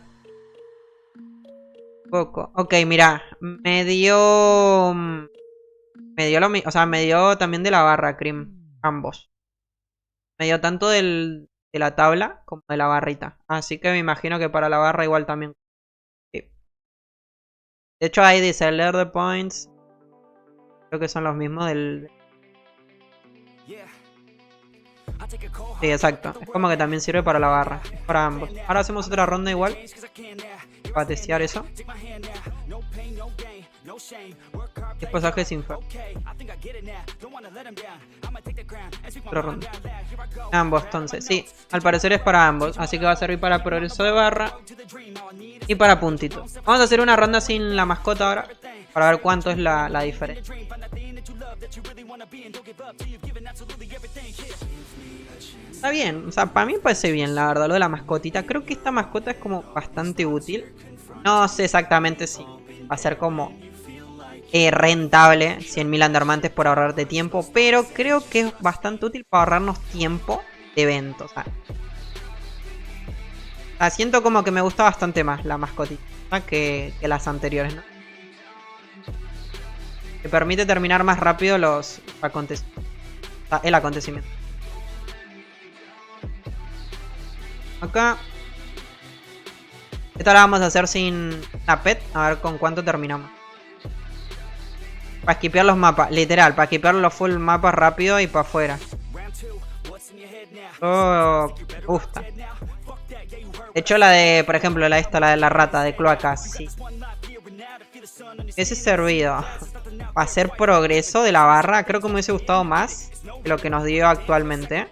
[SPEAKER 2] Poco. Ok, mira. Me dio lo mismo. O sea, me dio también de la barra, Cream. Ambos. Me dio tanto de la tabla como de la barrita. Así que me imagino que para la barra igual también. Sí. De hecho ahí dice leer the points. Creo que son los mismos del... Sí, exacto. Es como que también sirve para la barra. Para ambos. Ahora hacemos otra ronda igual. Para testear eso. Es pasaje sin fe. Otra ronda. Ambos, entonces. Sí, al parecer es para ambos. Así que va a servir para progreso de barra. Y para puntitos. Vamos a hacer una ronda sin la mascota ahora. Para ver cuánto es la diferencia. Está bien, o sea, para mí me parece bien, la verdad, lo de la mascotita. Creo que esta mascota es como bastante útil. No sé exactamente si va a ser como rentable 100.000 undermantes por ahorrarte tiempo, pero creo que es bastante útil para ahorrarnos tiempo de eventos. O sea, siento como que me gusta bastante más la mascotita que las anteriores, ¿no? Que permite terminar más rápido los acontecimientos. O sea, el acontecimiento. Acá. Esta la vamos a hacer sin la pet. A ver con cuánto terminamos. Para skipear los mapas. Literal, para skipear los full mapas rápido y para afuera. Oh, me gusta. De hecho la de, por ejemplo, la de la rata de cloacas. Sí. Ese servido. Para hacer progreso de la barra. Creo que me hubiese gustado más de lo que nos dio actualmente.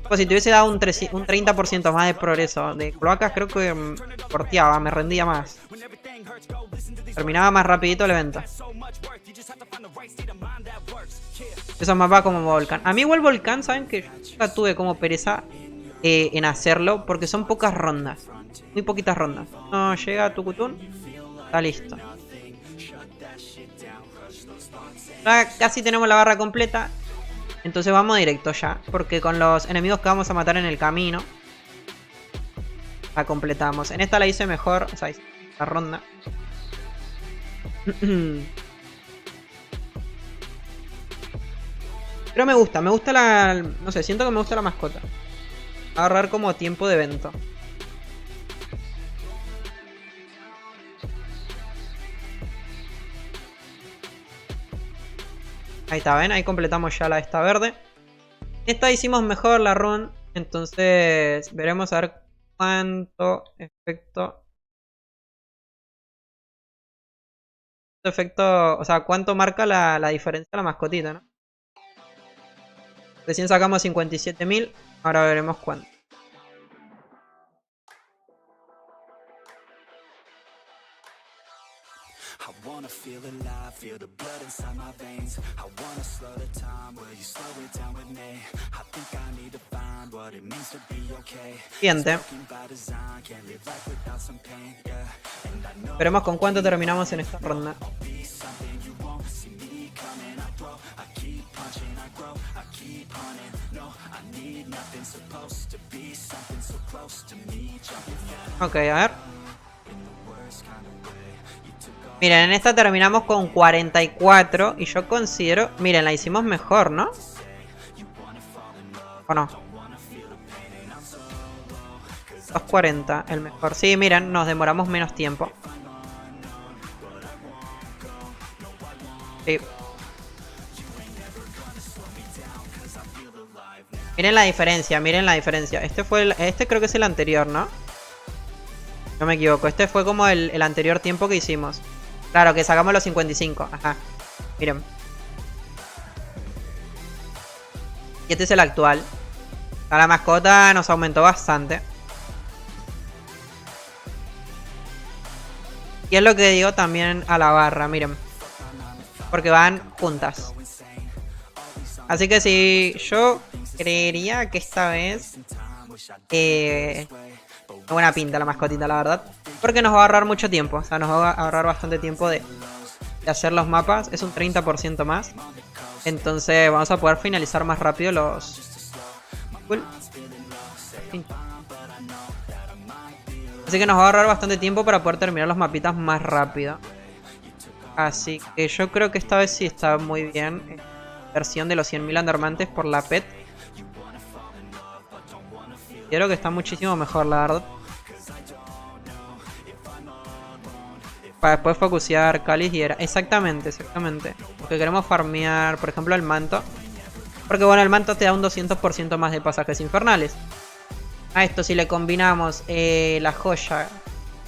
[SPEAKER 2] Pues si te hubiese dado un 30% más de progreso de cloacas, creo que porteaba, me rendía más. Terminaba más rapidito el evento. Esos mapas como volcán. A mí igual volcán, saben que yo nunca tuve como pereza en hacerlo, porque son pocas rondas. Muy poquitas rondas. No llega Tucutún. Está listo. Ahora casi tenemos la barra completa. Entonces vamos directo ya. Porque con los enemigos que vamos a matar en el camino, la completamos. En esta la hice mejor. O sea, la ronda. Pero me gusta la... No sé, siento que me gusta la mascota. Agarrar como tiempo de evento. Ahí está, ¿ven? Ahí completamos ya la esta verde. Esta hicimos mejor la run. Entonces veremos a ver cuánto efecto... O sea, cuánto marca la diferencia de la mascotita, ¿no? Recién sacamos 57.000. Ahora veremos cuánto.
[SPEAKER 1] I wanna feel alive, feel the blood inside my veins. I wanna slow the time, will you slow it down with me? I think I need to find what it means to be okay.
[SPEAKER 2] Siguiente. Veremos con cuánto terminamos en esta ronda. Ok, a ver. Miren, en esta terminamos con 44 y yo considero... Miren, la hicimos mejor, ¿no? ¿O no? 240, el mejor. Sí, miren, nos demoramos menos tiempo. Sí. Miren la diferencia, miren la diferencia. Este creo que es el anterior, ¿no? No me equivoco, este fue como el anterior tiempo que hicimos. Claro, que sacamos los 55. Ajá. Miren. Y este es el actual. A la mascota nos aumentó bastante. Y es lo que digo también a la barra, miren. Porque van juntas. Así que sí, yo creería que esta vez... buena pinta la mascotita, la verdad. Porque nos va a ahorrar mucho tiempo. O sea, nos va a ahorrar bastante tiempo de hacer los mapas. Es un 30% más. Entonces vamos a poder finalizar más rápido los... Cool. Así que nos va a ahorrar bastante tiempo para poder terminar los mapitas más rápido. Así que yo creo que esta vez sí está muy bien. Versión de los 100.000 undermantes por la pet. Creo que está muchísimo mejor, la verdad. Para después focusear Cáliz y era. Exactamente, exactamente. Porque queremos farmear, por ejemplo, el manto. Porque bueno, el manto te da un 200% más de pasajes infernales. A esto si le combinamos la joya,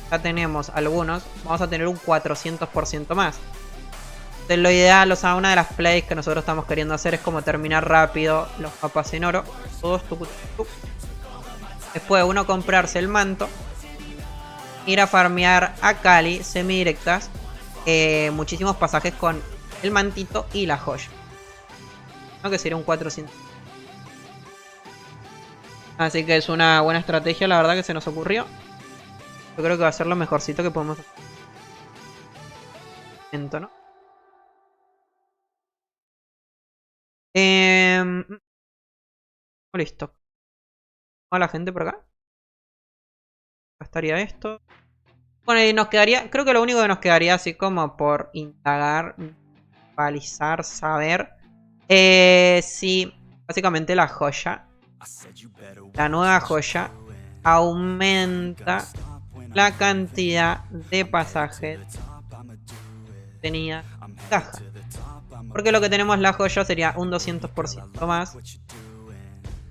[SPEAKER 2] ya tenemos algunos, vamos a tener un 400% más. Entonces lo ideal, o sea, una de las plays que nosotros estamos queriendo hacer es como terminar rápido los mapas en oro. Todos Después uno comprarse el manto, ir a farmear a Cali semidirectas, muchísimos pasajes con el mantito y la joya. ¿No? Que sería un 400. Así que es una buena estrategia, la verdad, que se nos ocurrió. Yo creo que va a ser lo mejorcito que podemos hacer. ¿No? Listo. A la gente por acá. Acá estaría esto. Bueno, y nos quedaría... Creo que lo único que nos quedaría así como por indagar, balizar, saber... si básicamente la joya... La nueva joya aumenta la cantidad de pasajes que tenía caja. Porque lo que tenemos la joya sería un 200% más.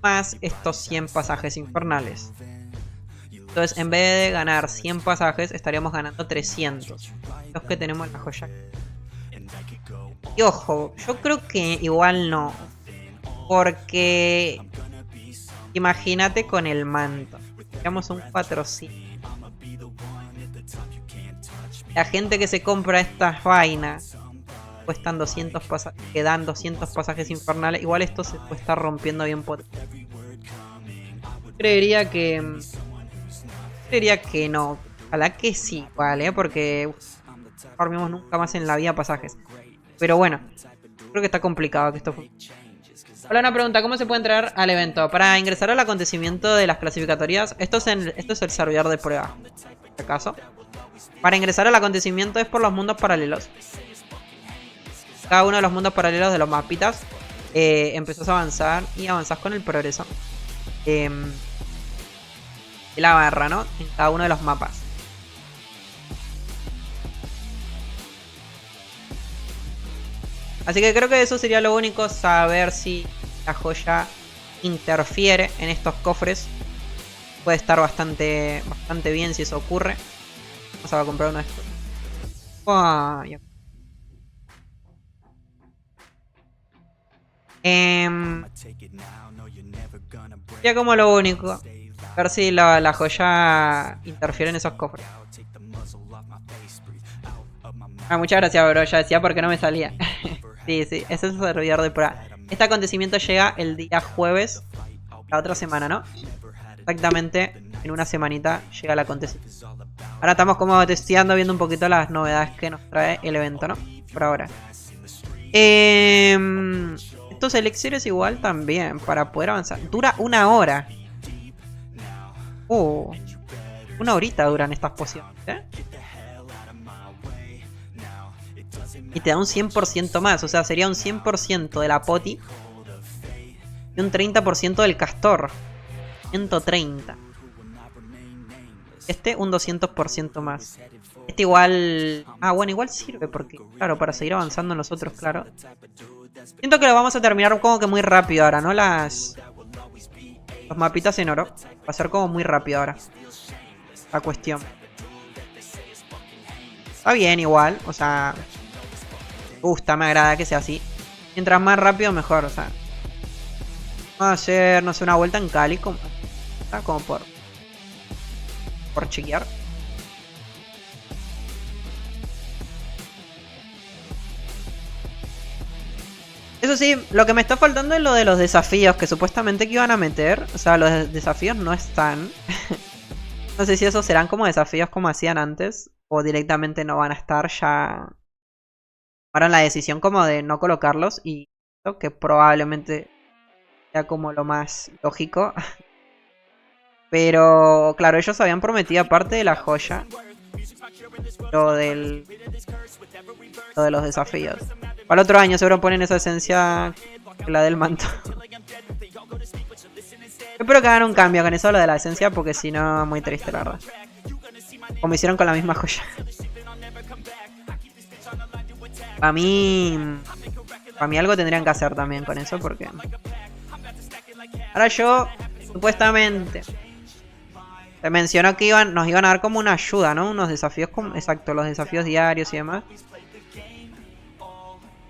[SPEAKER 2] Más estos 100 pasajes infernales. Entonces en vez de ganar 100 pasajes estaríamos ganando 300. Los que tenemos la joya. Y ojo, yo creo que igual no. Porque... Imagínate con el manto. Digamos un 400. La gente que se compra estas vainas cuestan 200 pasajes, que dan 200 pasajes infernales. Igual esto se puede estar rompiendo bien por... Creería que no. Ojalá que sí, vale, porque no farmemos nunca más en la vida pasajes. Pero bueno, creo que está complicado que esto funcione. Hola, una pregunta, ¿cómo se puede entrar al evento? Para ingresar al acontecimiento de las clasificatorias, esto es el servidor de prueba, ¿de acaso? Para ingresar al acontecimiento es por los mundos paralelos. Cada uno de los mundos paralelos de los mapitas empezás a avanzar y avanzás con el progreso. La barra, ¿no? En cada uno de los mapas. Así que creo que eso sería lo único, saber si la joya interfiere en estos cofres. Puede estar bastante bien si eso ocurre. Vamos a comprar uno de estos. Oh, ya. Ya como lo único. A ver si la joya interfiere en esos cofres. Muchas gracias, bro. Ya decía porque no me salía. Sí, ese es el servidor de prueba. Este acontecimiento llega el día jueves. La otra semana, ¿no? Exactamente en una semanita llega el acontecimiento. Ahora estamos como testeando, viendo un poquito las novedades que nos trae el evento, ¿no? Por ahora. Estos elixires igual también, para poder avanzar. Dura 1 hora. Una horita duran estas pociones, ¿eh? Y te da un 100% más. O sea, sería un 100% de la poti y un 30% del castor. 130. Este un 200% más. Este igual... bueno, igual sirve porque, claro, para seguir avanzando nosotros, claro. Siento que lo vamos a terminar como que muy rápido ahora, ¿no? Los mapitas en oro. Va a ser como muy rápido ahora la cuestión. Está bien igual, o sea, me gusta, me agrada que sea así. Mientras más rápido mejor, o sea. Vamos a hacer, no sé, una vuelta en Cali como por chequear. Eso sí, lo que me está faltando es lo de los desafíos que supuestamente que iban a meter. O sea, los desafíos no están. No sé si esos serán como desafíos como hacían antes o directamente no van a estar. Ya tomaron la decisión como de no colocarlos y que probablemente sea como lo más lógico. Pero claro, ellos habían prometido aparte de la joya lo de los desafíos. Para el otro año seguro ponen esa esencia que la del manto. Espero que hagan un cambio con eso, lo de la esencia, porque si no, muy triste la verdad. Como hicieron con la misma joya. Para mí algo tendrían que hacer también con eso, porque... Ahora yo, supuestamente... Se mencionó que nos iban a dar como una ayuda, ¿no? Unos desafíos, exacto, los desafíos diarios y demás.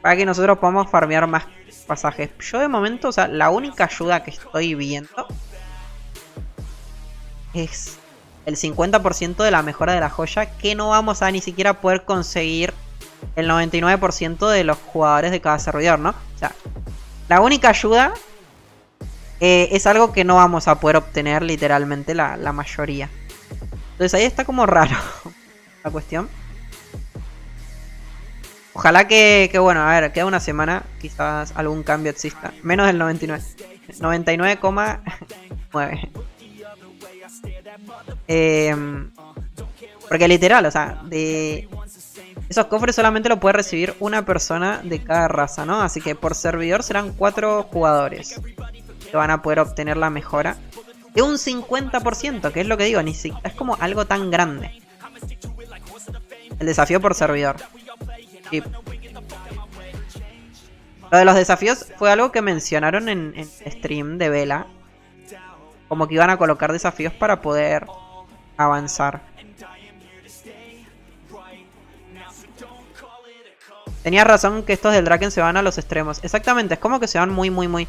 [SPEAKER 2] Para que nosotros podamos farmear más pasajes. Yo de momento, o sea, la única ayuda que estoy viendo es el 50% de la mejora de la joya, que no vamos a ni siquiera poder conseguir el 99% de los jugadores de cada servidor, ¿no? O sea, la única ayuda es algo que no vamos a poder obtener literalmente la mayoría. Entonces ahí está como raro la cuestión. Ojalá que bueno, a ver, queda una semana, quizás algún cambio exista. Menos del 99. 99,9. Porque literal, o sea, de esos cofres solamente lo puede recibir una persona de cada raza, ¿no? Así que por servidor serán 4 jugadores que van a poder obtener la mejora de un 50%, que es lo que digo, ni siquiera es como algo tan grande. El desafío por servidor. Y lo de los desafíos fue algo que mencionaron en stream de Vela. Como que iban a colocar desafíos para poder avanzar. Tenía razón que estos del Draken se van a los extremos. Exactamente, es como que se van muy...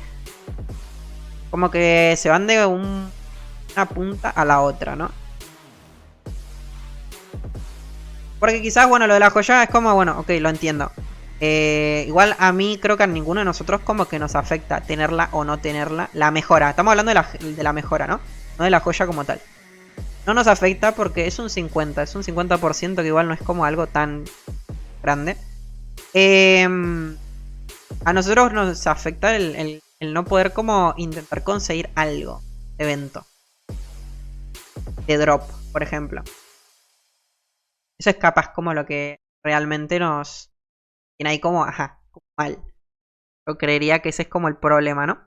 [SPEAKER 2] Como que se van de una punta a la otra, ¿no? Porque quizás, bueno, lo de la joya es como, bueno, ok, lo entiendo. Igual a mí creo que a ninguno de nosotros como que nos afecta tenerla o no tenerla. La mejora, estamos hablando de la mejora, ¿no? No de la joya como tal. No nos afecta porque es un 50% que igual no es como algo tan grande. A nosotros nos afecta el no poder como intentar conseguir algo de evento. De drop, por ejemplo. Eso es capaz como lo que realmente nos tiene ahí como, como mal. Yo creería que ese es como el problema, ¿no?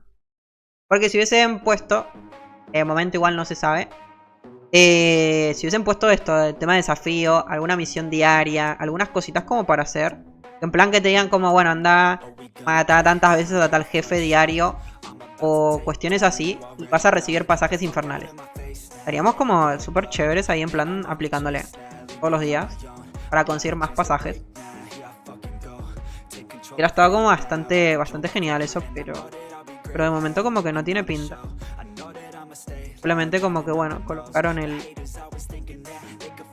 [SPEAKER 2] Porque si hubiesen puesto, de momento igual no se sabe, si hubiesen puesto esto, el tema de desafío, alguna misión diaria, algunas cositas como para hacer. En plan que te digan como, bueno, anda, mata tantas veces a tal jefe diario. O cuestiones así, y vas a recibir pasajes infernales. Estaríamos como súper chéveres ahí en plan aplicándole todos los días para conseguir más pasajes. Hubiera estado como bastante genial eso, pero de momento como que no tiene pinta. Simplemente como que bueno, colocaron el...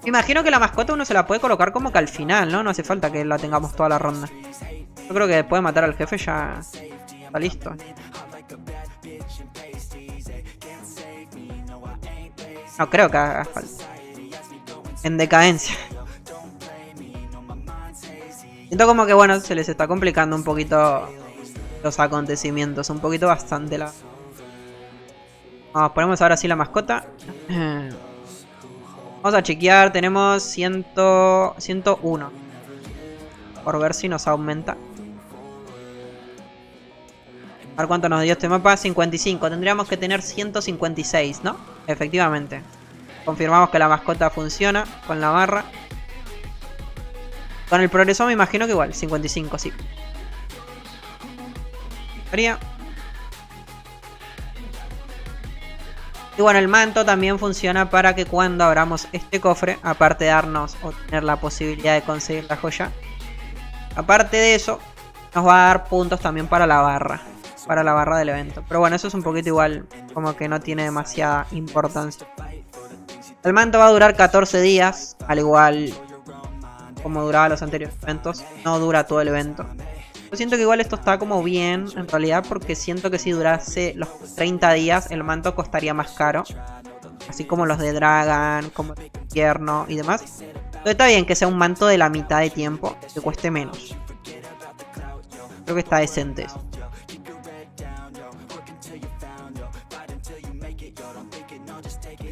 [SPEAKER 2] Me imagino que la mascota uno se la puede colocar como que al final, ¿no? No hace falta que la tengamos toda la ronda. Yo creo que después de matar al jefe ya está listo. No creo que haga falta. En decadencia. Siento como que bueno, se les está complicando un poquito los acontecimientos. Un poquito bastante la... Vamos, ponemos ahora sí la mascota. Vamos a chequear, tenemos 101. Por ver si nos aumenta. A ver cuánto nos dio este mapa. 55, tendríamos que tener 156, ¿no? Efectivamente. Confirmamos que la mascota funciona con la barra. Con el progreso me imagino que igual, 55, sí. Y bueno, el manto también funciona para que cuando abramos este cofre, aparte de darnos o tener la posibilidad de conseguir la joya, aparte de eso, nos va a dar puntos también para la barra del evento. Pero bueno, eso es un poquito igual, como que no tiene demasiada importancia. El manto va a durar 14 días, al igual como duraba los anteriores eventos. No dura todo el evento. Yo siento que igual esto está como bien, en realidad, porque siento que si durase los 30 días, el manto costaría más caro. Así como los de Dragon, como el invierno y demás. Entonces está bien que sea un manto de la mitad de tiempo, que cueste menos. Creo que está decente eso.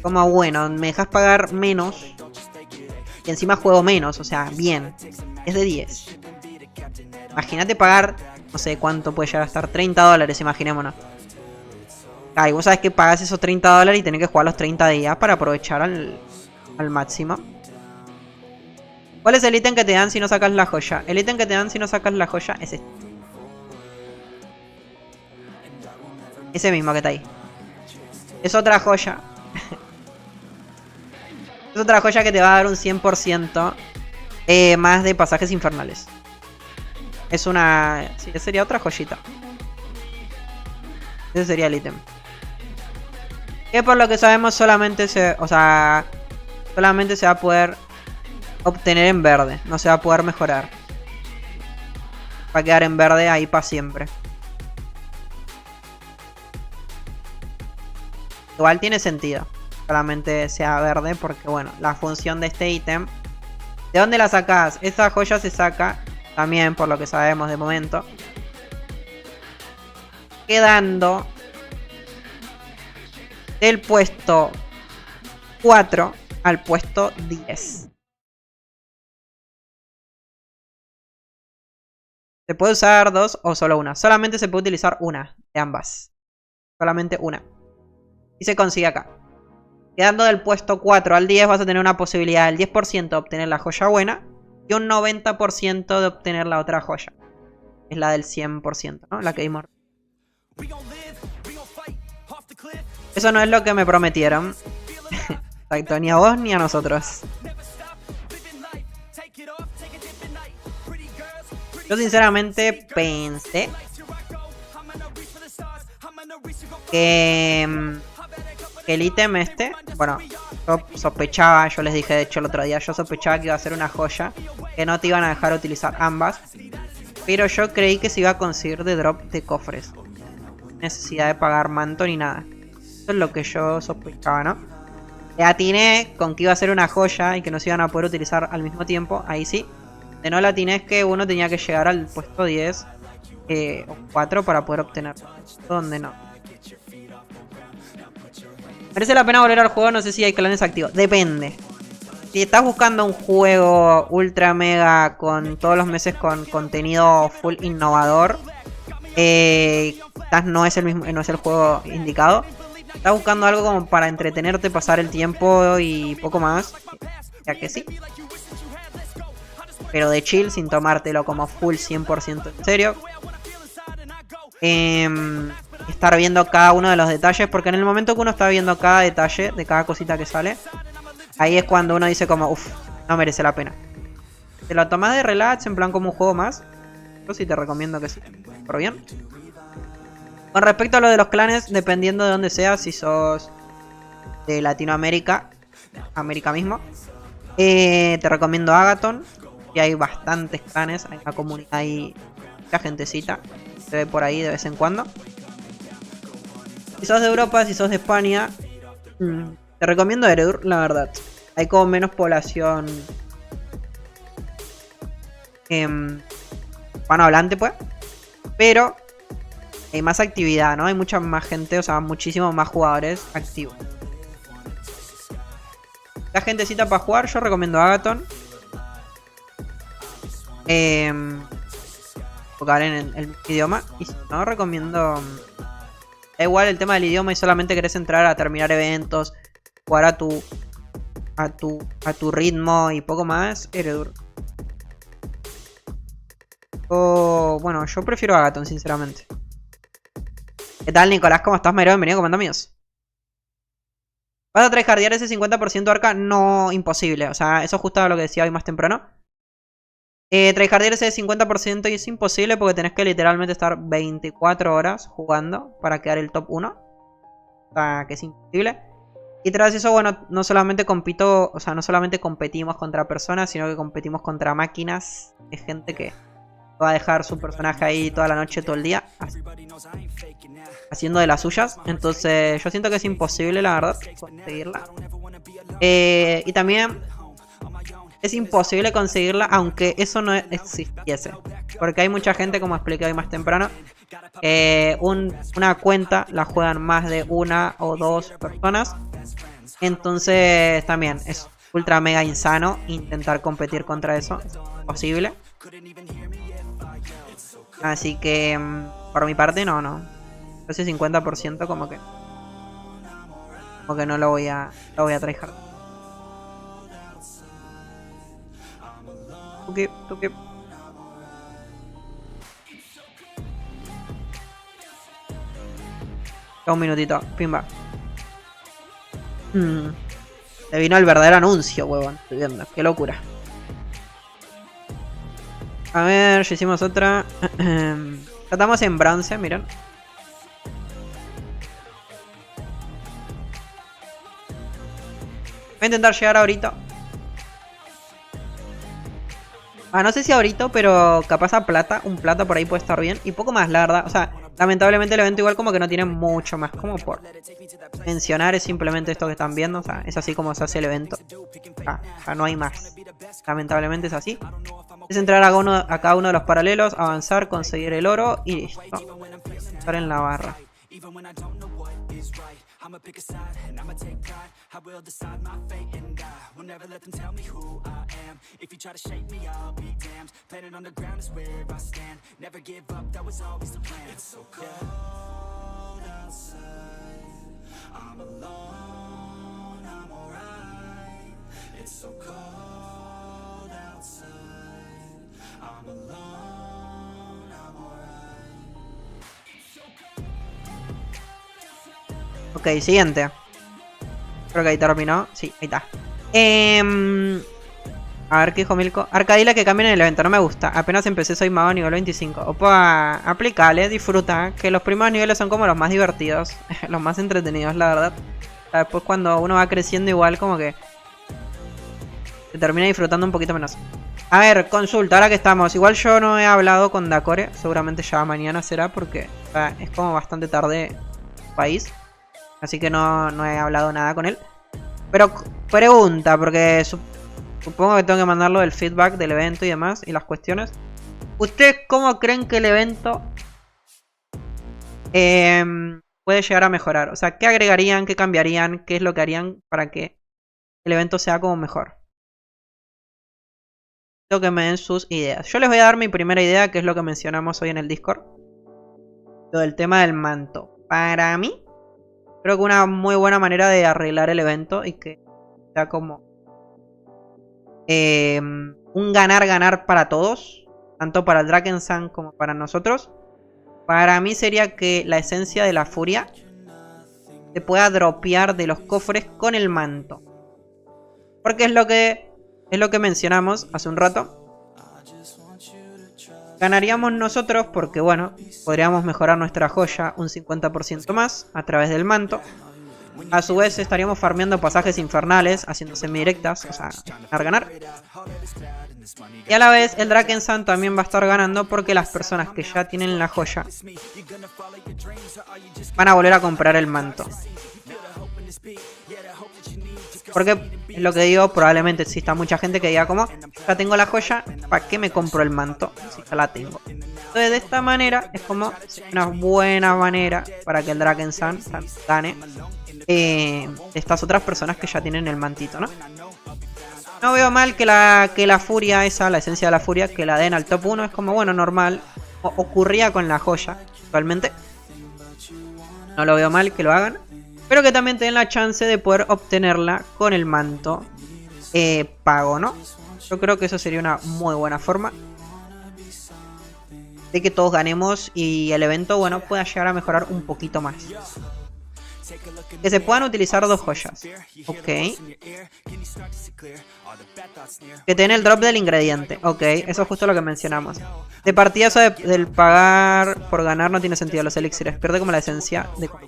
[SPEAKER 2] Como bueno, me dejas pagar menos. Y encima juego menos, o sea, bien. Es de 10. Imagínate pagar, no sé cuánto puede llegar a estar, $30, imaginémonos. Y vos sabés que pagas esos $30 y tenés que jugar los 30 días para aprovechar al máximo. ¿Cuál es el ítem que te dan si no sacas la joya? El ítem que te dan si no sacas la joya es este. Ese mismo que está ahí. Es otra joya. Es otra joya que te va a dar un 100% más de pasajes infernales. Es una... sí, sería otra joyita. Ese sería el ítem. Que por lo que sabemos solamente se... o sea... solamente se va a poder obtener en verde. No se va a poder mejorar. Va a quedar en verde ahí para siempre. Igual tiene sentido. Solamente sea verde porque bueno, la función de este ítem... ¿de dónde la sacás? Esa joya se saca... también por lo que sabemos de momento. Quedando del puesto 4 al puesto 10. Se puede usar dos o solo una. Solamente se puede utilizar una de ambas. Solamente una. Y se consigue acá. Quedando del puesto 4 al 10 vas a tener una posibilidad del 10% de obtener la joya buena. Y un 90% de obtener la otra joya. Es la del 100%, ¿no? La que vimos. Eso no es lo que me prometieron. Exacto, ni a vos ni a nosotros. Yo sinceramente pensé que el ítem este, bueno, yo sospechaba, yo les dije de hecho el otro día, yo sospechaba que iba a ser una joya, que no te iban a dejar utilizar ambas, pero yo creí que se iba a conseguir de drop de cofres, necesidad de pagar manto ni nada. Eso es lo que yo sospechaba, ¿no? Le atiné con que iba a ser una joya y que no se iban a poder utilizar al mismo tiempo, ahí sí. De no la atiné es que uno tenía que llegar al puesto 10 o 4 para poder obtenerlo. ¿Dónde no? ¿Merece la pena volver al juego? No sé si hay clanes activos. Depende. Si estás buscando un juego ultra mega con todos los meses con contenido full innovador, quizás no es el juego indicado. Estás buscando algo como para entretenerte, pasar el tiempo y poco más, ya que sí. Pero de chill, sin tomártelo como full 100% en serio. Estar viendo cada uno de los detalles, porque en el momento que uno está viendo cada detalle de cada cosita que sale, ahí es cuando uno dice como, uff, no merece la pena. Te lo tomás de relax, en plan como un juego más. Yo sí te recomiendo que sí. ¿Por bien? Con respecto a lo de los clanes, dependiendo de dónde seas, si sos de Latinoamérica, América mismo, te recomiendo Agathon. Y hay bastantes clanes, hay una comunidad, hay mucha gentecita, se ve por ahí de vez en cuando. Si sos de Europa, si sos de España, te recomiendo Eredur, la verdad. Hay como menos población hispanohablante, pues. Pero hay más actividad, ¿no? Hay mucha más gente, o sea, muchísimos más jugadores activos. La gentecita para jugar, yo recomiendo Agathon. Jugar en el idioma. Y si no, recomiendo... Da igual el tema del idioma y solamente querés entrar a terminar eventos, jugar a tu ritmo y poco más, Eredur. Bueno, yo prefiero Agathon, sinceramente. ¿Qué tal, Nicolás? ¿Cómo estás, Mario? Bienvenido, comando míos. ¿Vas a tryhardear ese 50% arca? No, imposible. O sea, eso es justo lo que decía hoy más temprano. Tryhardear ese 50% y es imposible porque tenés que literalmente estar 24 horas jugando para quedar el top 1. O sea, que es imposible. Y tras eso, bueno, no solamente no solamente competimos contra personas, sino que competimos contra máquinas. Es gente que va a dejar su personaje ahí toda la noche, todo el día, haciendo de las suyas. Entonces yo siento que es imposible, la verdad, conseguirla. Y también es imposible conseguirla aunque eso no existiese. Porque hay mucha gente, como expliqué hoy más temprano, una cuenta la juegan más de una o dos personas. Entonces también es ultra mega insano intentar competir contra eso. Es imposible. Así que por mi parte no. Ese 50% como que no lo voy a tryhard. Tuki. Un minutito, pimba. Le vino el verdadero anuncio, huevón. Estoy viendo, qué locura. A ver, ya hicimos otra. Estamos en bronce, miren. Voy a intentar llegar ahorita. No sé si ahorita, pero capaz a plata. Un plata por ahí puede estar bien. Y poco más, la verdad. O sea, lamentablemente el evento igual como que no tiene mucho más. Como por mencionar, es simplemente esto que están viendo. O sea, es así como se hace el evento. O sea, no hay más. Lamentablemente es así. Es entrar a cada uno de los paralelos, avanzar, conseguir el oro y listo. Estar en la barra. Ok, siguiente. Creo que ahí terminó. Sí, ahí está. A ver qué dijo Milko. Arcadila que cambien el evento, no me gusta. Apenas empecé, soy mago nivel 25. Opa, aplicale, disfruta. Que los primeros niveles son como los más divertidos. Los más entretenidos, la verdad. Después cuando uno va creciendo igual como que se termina disfrutando un poquito menos. A ver, consulta, ahora que estamos. Igual yo no he hablado con Dacore. Seguramente ya mañana será porque es como bastante tarde en el país. Así que no he hablado nada con él. Pero pregunta, porque supongo que tengo que mandarlo del feedback del evento y demás. Y las cuestiones. ¿Ustedes cómo creen que el evento puede llegar a mejorar? O sea, ¿qué agregarían? ¿Qué cambiarían? ¿Qué es lo que harían para que el evento sea como mejor? Quiero que me den sus ideas. Yo les voy a dar mi primera idea, que es lo que mencionamos hoy en el Discord. Lo del tema del manto. Para mí, creo que una muy buena manera de arreglar el evento y que sea como un ganar-ganar para todos, tanto para el Drakensang como para nosotros. Para mí sería que la esencia de la furia se pueda dropear de los cofres con el manto. Porque es lo que mencionamos hace un rato. Ganaríamos nosotros porque, bueno, podríamos mejorar nuestra joya un 50% más a través del manto. A su vez estaríamos farmeando pasajes infernales, haciendo semidirectas, o sea, ganar. Y a la vez el Drakensang también va a estar ganando porque las personas que ya tienen la joya van a volver a comprar el manto. Porque es lo que digo, probablemente exista mucha gente que diga como, ya tengo la joya, ¿para qué me compro el manto si ya la tengo? Entonces de esta manera es como una buena manera para que el Drakensang gane estas otras personas que ya tienen el mantito, ¿no? No veo mal que la furia esa, la esencia de la furia, que la den al top 1, es como, bueno, normal. Ocurría con la joya, actualmente. No lo veo mal que lo hagan. Pero que también tengan la chance de poder obtenerla con el manto pago, ¿no? Yo creo que eso sería una muy buena forma de que todos ganemos y el evento, bueno, pueda llegar a mejorar un poquito más. Que se puedan utilizar 2 joyas. Ok. Que tiene el drop del ingrediente. Ok, eso es justo lo que mencionamos. De partida eso del pagar por ganar no tiene sentido. Los elixires pierde como la esencia de... Ok.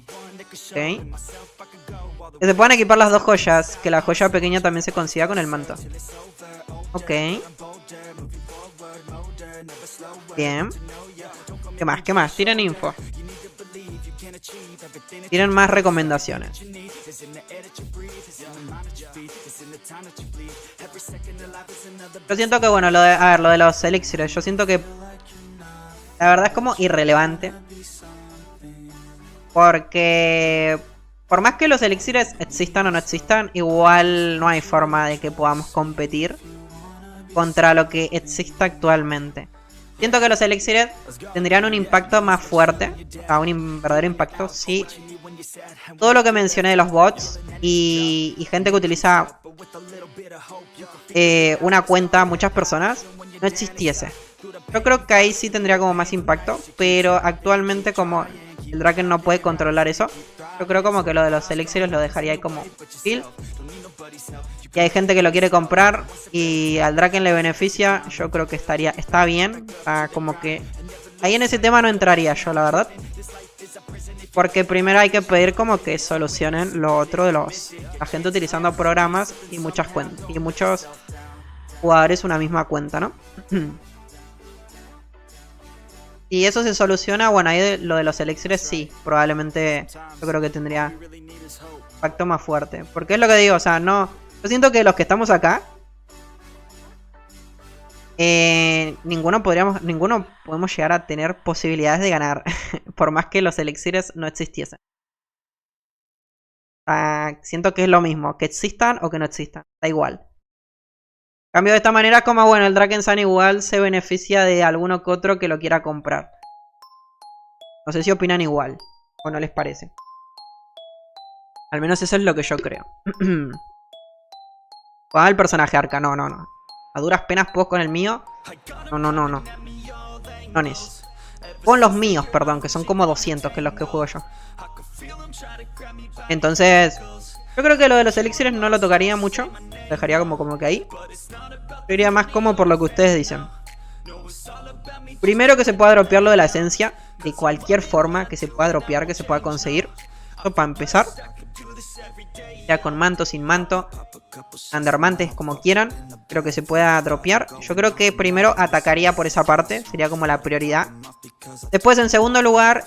[SPEAKER 2] Que se puedan equipar las 2 joyas. Que la joya pequeña también se consiga con el manto. Ok. Bien. ¿Qué más? ¿Qué más? Tiren info. Tienen más recomendaciones. Yo siento que, bueno, a ver, lo de los elixires, yo siento que la verdad es como irrelevante. Porque por más que los elixires existan o no existan, igual no hay forma de que podamos competir contra lo que existe actualmente. Siento que los elixires tendrían un impacto más fuerte, un verdadero impacto, si todo lo que mencioné de los bots y gente que utiliza una cuenta, muchas personas, no existiese. Yo creo que ahí sí tendría como más impacto, pero actualmente como el Draken no puede controlar eso, yo creo como que lo de los elixires lo dejaría ahí como chill. Y hay gente que lo quiere comprar y al Draken le beneficia, yo creo que está bien. Como que ahí en ese tema no entraría yo, la verdad. Porque primero hay que pedir como que solucionen lo otro de la gente utilizando programas y muchas cuentas. Y muchos jugadores una misma cuenta, ¿no? Y eso se soluciona, bueno, ahí lo de los elixires sí, probablemente yo creo que tendría impacto más fuerte. Porque es lo que digo, o sea, no... Yo siento que los que estamos acá, ninguno podemos llegar a tener posibilidades de ganar, por más que los elixires no existiesen. Siento que es lo mismo, que existan o que no existan, da igual. En cambio de esta manera, como bueno, el Drakensang igual se beneficia de alguno que otro que lo quiera comprar. No sé si opinan igual, o no les parece. Al menos eso es lo que yo creo. Ah, el personaje arca, no. A duras penas puedo con el mío. No. No es. Con los míos, perdón, que son como 200 que los que juego yo. Entonces, yo creo que lo de los elixires no lo tocaría mucho. Lo dejaría como que ahí. Yo iría más como por lo que ustedes dicen. Primero que se pueda dropear lo de la esencia. De cualquier forma que se pueda dropear, que se pueda conseguir. Esto para empezar. Ya con manto, sin manto. Undermantes, como quieran. Creo que se pueda dropear. Yo creo que primero atacaría por esa parte. Sería como la prioridad. Después, en segundo lugar,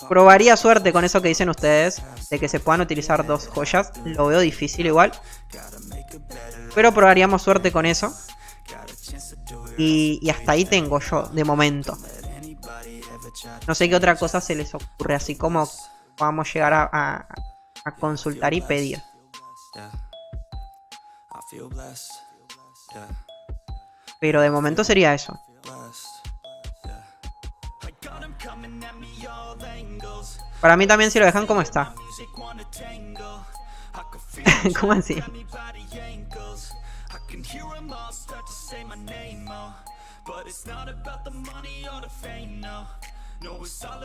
[SPEAKER 2] probaría suerte con eso que dicen ustedes. De que se puedan utilizar 2 joyas. Lo veo difícil igual. Pero probaríamos suerte con eso. Y hasta ahí tengo yo, de momento. No sé qué otra cosa se les ocurre. Así como podamos llegar a consultar y pedir. Pero de momento sería eso. Para mí también si lo dejan como está. ¿Cómo así?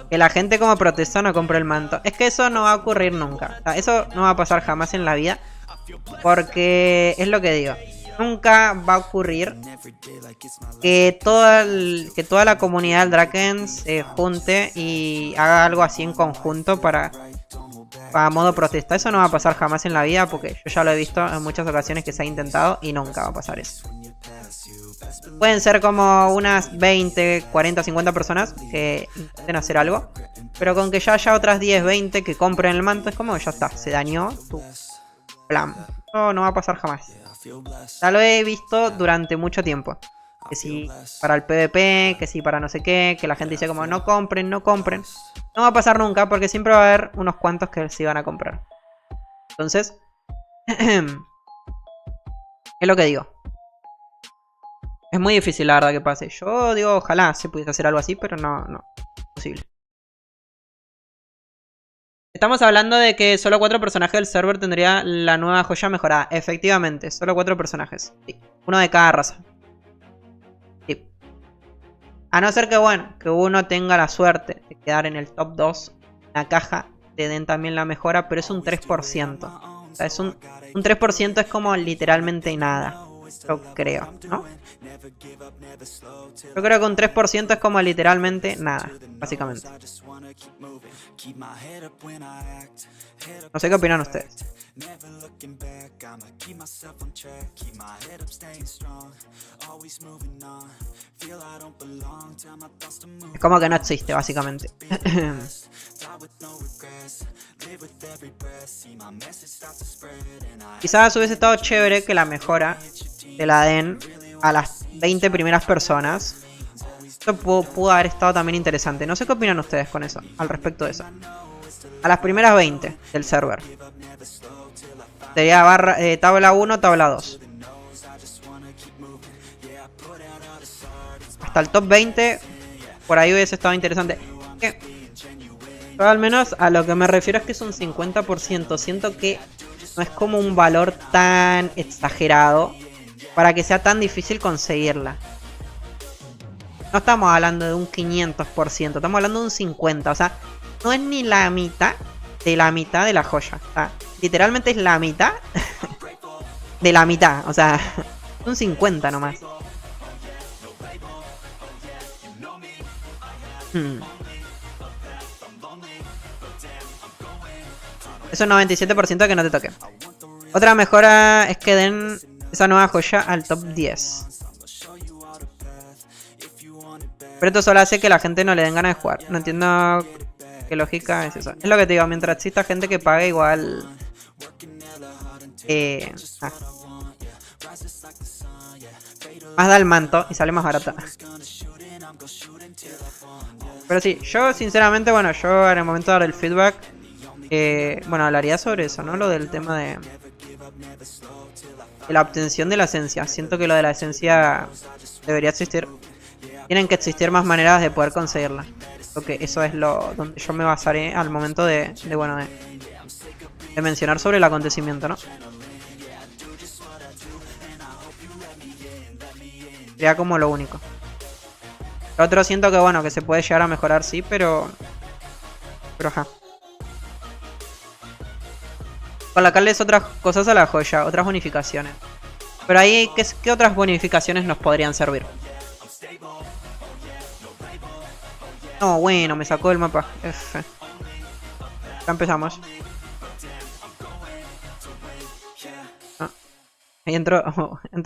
[SPEAKER 2] Que la gente como protesta no compre el manto. Es que eso no va a ocurrir nunca. O sea, eso no va a pasar jamás en la vida. Porque es lo que digo. Nunca va a ocurrir que toda la comunidad del Draken se junte y haga algo así en conjunto para modo protesta. Eso no va a pasar jamás en la vida porque yo ya lo he visto en muchas ocasiones que se ha intentado y nunca va a pasar eso. Pueden ser como unas 20, 40, 50 personas que intenten hacer algo. Pero con que ya haya otras 10, 20 que compren el manto es como ya está, se dañó tu plan. No va a pasar jamás. Ya lo he visto durante mucho tiempo. Que si para el PvP, que si para no sé qué, que la gente dice como no compren. No va a pasar nunca porque siempre va a haber unos cuantos que sí van a comprar. Entonces, es lo que digo. Es muy difícil la verdad que pase. Yo digo ojalá se pudiese hacer algo así, pero no es posible. Estamos hablando de que solo 4 personajes del server tendría la nueva joya mejorada. Efectivamente, solo 4 personajes. Sí. Uno de cada raza. Sí. A no ser que, bueno, que uno tenga la suerte de quedar en el top 2 en la caja te den también la mejora, pero es un 3%. O sea, es un 3% es como literalmente nada. Yo creo, ¿no? Yo creo que un 3% es como literalmente nada, básicamente. No sé qué opinan ustedes. Es como que no existe, básicamente. Quizás hubiese estado chévere que la mejora te la den a las 20 primeras personas. Esto pudo haber estado también interesante. No sé qué opinan ustedes con eso, al respecto de eso. A las primeras 20 del server. Sería tabla 1, tabla 2. Hasta el top 20, por ahí hubiese estado interesante. Yo al menos a lo que me refiero es que es un 50%. Siento que no es como un valor tan exagerado para que sea tan difícil conseguirla. No estamos hablando de un 500%, estamos hablando de un 50%. O sea, no es ni la mitad de la joya. O sea, literalmente es la mitad de la mitad. O sea, un 50 nomás. Es un 97% que no te toque. Otra mejora es que den esa nueva joya al top 10. Pero esto solo hace que la gente no le den ganas de jugar. No entiendo qué lógica es eso. Es lo que te digo, mientras exista gente que pague igual... Más da el manto y sale más barata. Pero sí, yo sinceramente, bueno, yo en el momento de dar el feedback, bueno, hablaría sobre eso, ¿no? Lo del tema de la obtención de la esencia. Siento que lo de la esencia debería existir. Tienen que existir más maneras de poder conseguirla. Creo que eso es lo donde yo me basaré al momento de mencionar sobre el acontecimiento, ¿no? Sería como lo único. Lo otro siento que bueno, que se puede llegar a mejorar, sí, pero ajá. Colocarles otras cosas a la joya, otras bonificaciones. Pero ahí, ¿qué otras bonificaciones nos podrían servir? No, bueno, me sacó del mapa. F. Ya empezamos. Ah. Ahí entró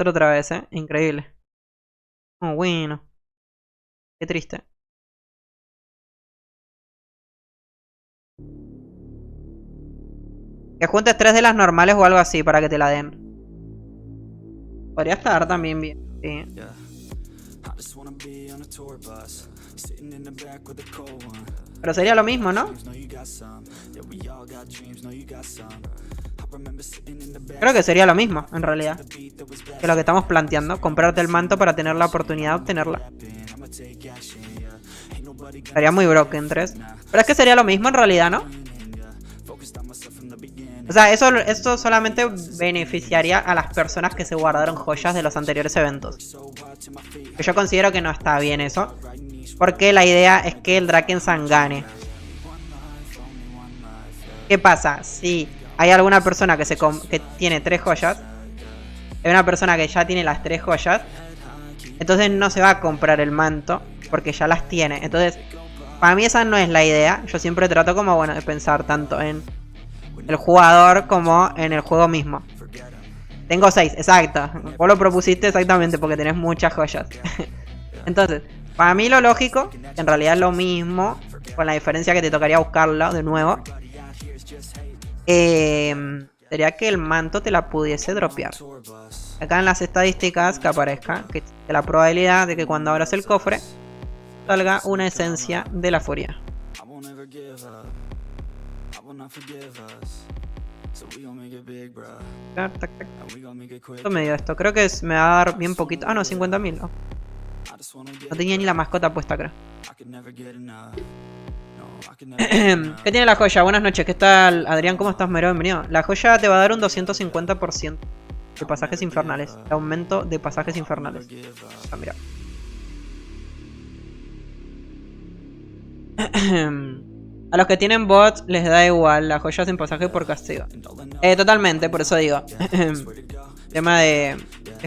[SPEAKER 2] otra vez, increíble. Oh, bueno. Qué triste. Que juntes 3 de las normales o algo así para que te la den. Podría estar también bien. Sí. Pero sería lo mismo, ¿no? Creo que sería lo mismo, en realidad, que lo que estamos planteando. Comprarte el manto para tener la oportunidad de obtenerla. Sería muy broken 3. Pero es que sería lo mismo en realidad, ¿no? O sea, esto solamente beneficiaría a las personas que se guardaron joyas de los anteriores eventos. Que yo considero que no está bien eso. Porque la idea es que el Drakensang gane. ¿Qué pasa? Si hay alguna persona que tiene 3 joyas, hay una persona que ya tiene las 3 joyas, entonces no se va a comprar el manto porque ya las tiene. Entonces, para mí esa no es la idea. Yo siempre trato como, bueno, de pensar tanto en el jugador como en el juego mismo. Tengo 6, exacto. Vos lo propusiste exactamente porque tenés muchas joyas. Entonces, para mí lo lógico, en realidad es lo mismo, con la diferencia que te tocaría buscarlo de nuevo, sería que el manto te la pudiese dropear. Acá en las estadísticas que aparezca que la probabilidad de que cuando abras el cofre salga una esencia de la furia. Esto me dio esto. Creo que me va a dar bien poquito. Ah, no, 50.000. ¿No? No tenía ni la mascota puesta, creo. ¿Qué tiene la joya? Buenas noches, ¿qué tal, Adrián? ¿Cómo estás, Mero? Bienvenido. La joya te va a dar un 250% de pasajes infernales. De aumento de pasajes infernales. Ah, mira. A los que tienen bots les da igual, las joyas en pasaje por castigo. Totalmente, por eso digo. Tema de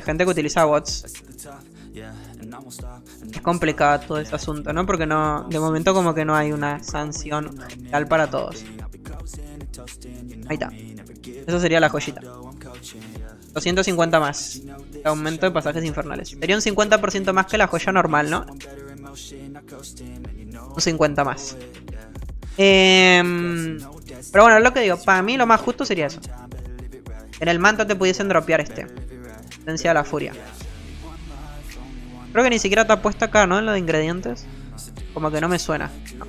[SPEAKER 2] gente que utiliza bots. Es complicado todo ese asunto, ¿no? Porque no, de momento como que no hay una sanción real para todos. Ahí está. Eso sería la joyita. 250 más. Aumento de pasajes infernales. Sería un 50% más que la joya normal, ¿no? Un 50 más. Pero bueno, es lo que digo. Para mí lo más justo sería eso. En el manto te pudiesen dropear este. Esencia de la furia. Creo que ni siquiera está puesto acá, ¿no? En lo de ingredientes. Como que no me suena. No.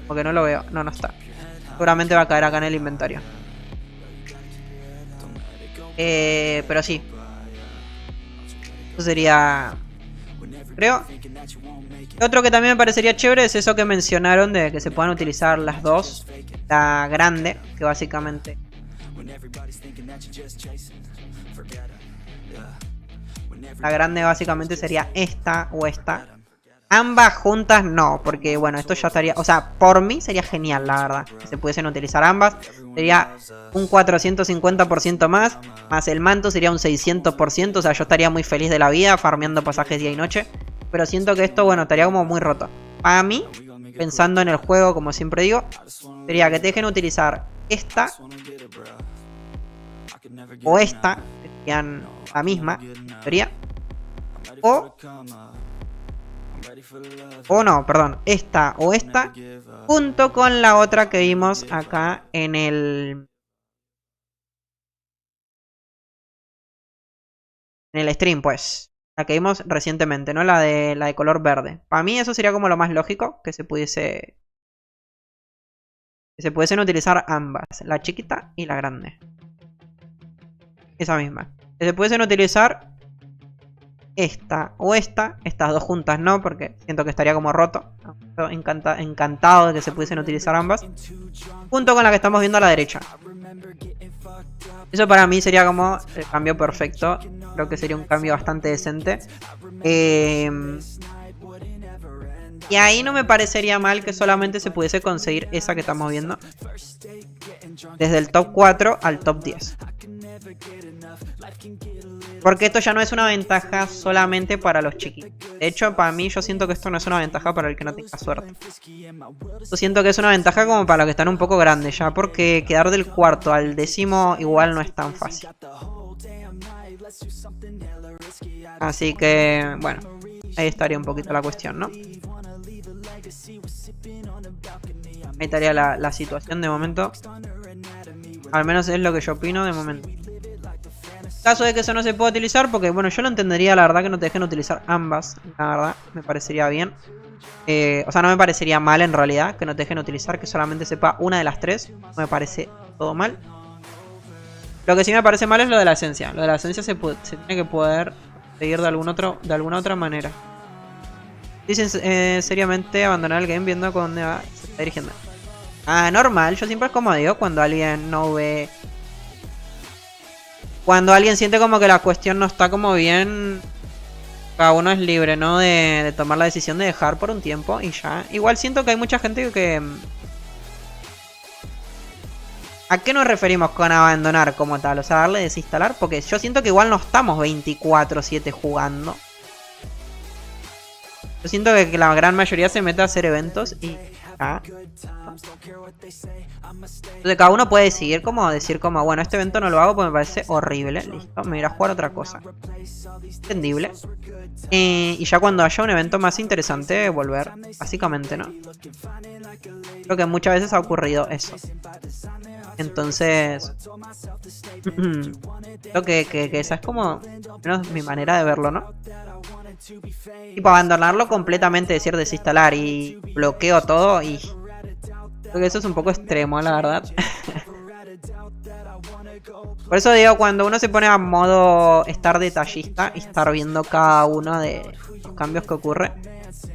[SPEAKER 2] Como que no lo veo. No, no está. Seguramente va a caer acá en el inventario. Pero sí. Eso sería... creo. Otro que también me parecería chévere es eso que mencionaron de que se puedan utilizar las dos. La grande, que básicamente... la grande básicamente sería esta o esta. Ambas juntas no, porque bueno, esto ya estaría... o sea, por mí sería genial, la verdad, que se pudiesen utilizar ambas. Sería un 450% más. Más el manto sería un 600%. O sea, yo estaría muy feliz de la vida farmeando pasajes día y noche. Pero siento que esto, bueno, estaría como muy roto. Para mí, pensando en el juego, como siempre digo, sería que te dejen utilizar esta o esta, que serían la misma, sería. O no, perdón, esta o esta, junto con la otra que vimos acá en el stream, pues. La que vimos recientemente, ¿no? La de color verde. Para mí eso sería como lo más lógico, que se pudiesen utilizar ambas, la chiquita y la grande. Esa misma. Que se pudiesen utilizar esta o esta, estas dos juntas no, porque siento que estaría como roto. Encantado de que se pudiesen utilizar ambas, junto con la que estamos viendo a la derecha. Eso para mí sería como el cambio perfecto. Creo que sería un cambio bastante decente. Y ahí no me parecería mal que solamente se pudiese conseguir esa que estamos viendo, desde el top 4 al top 10. Porque esto ya no es una ventaja solamente para los chiquitos. De hecho, para mí yo siento que esto no es una ventaja para el que no tenga suerte. Yo siento que es una ventaja como para los que están un poco grandes ya. Porque quedar del cuarto al décimo igual no es tan fácil. Así que, bueno, ahí estaría un poquito la cuestión, ¿no? Ahí estaría la situación de momento. Al menos es lo que yo opino de momento. Caso de que eso no se pueda utilizar, porque bueno, yo lo entendería, la verdad, que no te dejen utilizar ambas. La verdad, me parecería bien. O sea, no me parecería mal en realidad que no te dejen utilizar, que solamente sepa una de las tres. No me parece todo mal. Lo que sí me parece mal es lo de la esencia. Lo de la esencia se tiene que poder seguir de alguna otra manera. Dicen seriamente abandonar el game viendo a dónde se está dirigiendo. Ah, normal. Yo siempre es como digo cuando alguien no ve... Cuando alguien siente como que la cuestión no está como bien, cada uno es libre, ¿no? De tomar la decisión de dejar por un tiempo y ya. Igual siento que hay mucha gente que... ¿A qué nos referimos con abandonar como tal? O sea, darle desinstalar. Porque yo siento que igual no estamos 24/7 jugando. Yo siento que la gran mayoría se mete a hacer eventos y... ya. Entonces cada uno puede decidir decir como, bueno, este evento no lo hago porque me parece horrible. Listo, me iré a jugar otra cosa. Entendible. Y ya cuando haya un evento más interesante, volver. Básicamente, ¿no? Creo que muchas veces ha ocurrido eso. Entonces... creo que esa es como... menos mi manera de verlo, ¿no? Tipo, abandonarlo completamente, decir desinstalar y bloqueo todo y... creo que eso es un poco extremo, la verdad. Por eso digo, cuando uno se pone a modo estar detallista y estar viendo cada uno de los cambios que ocurre.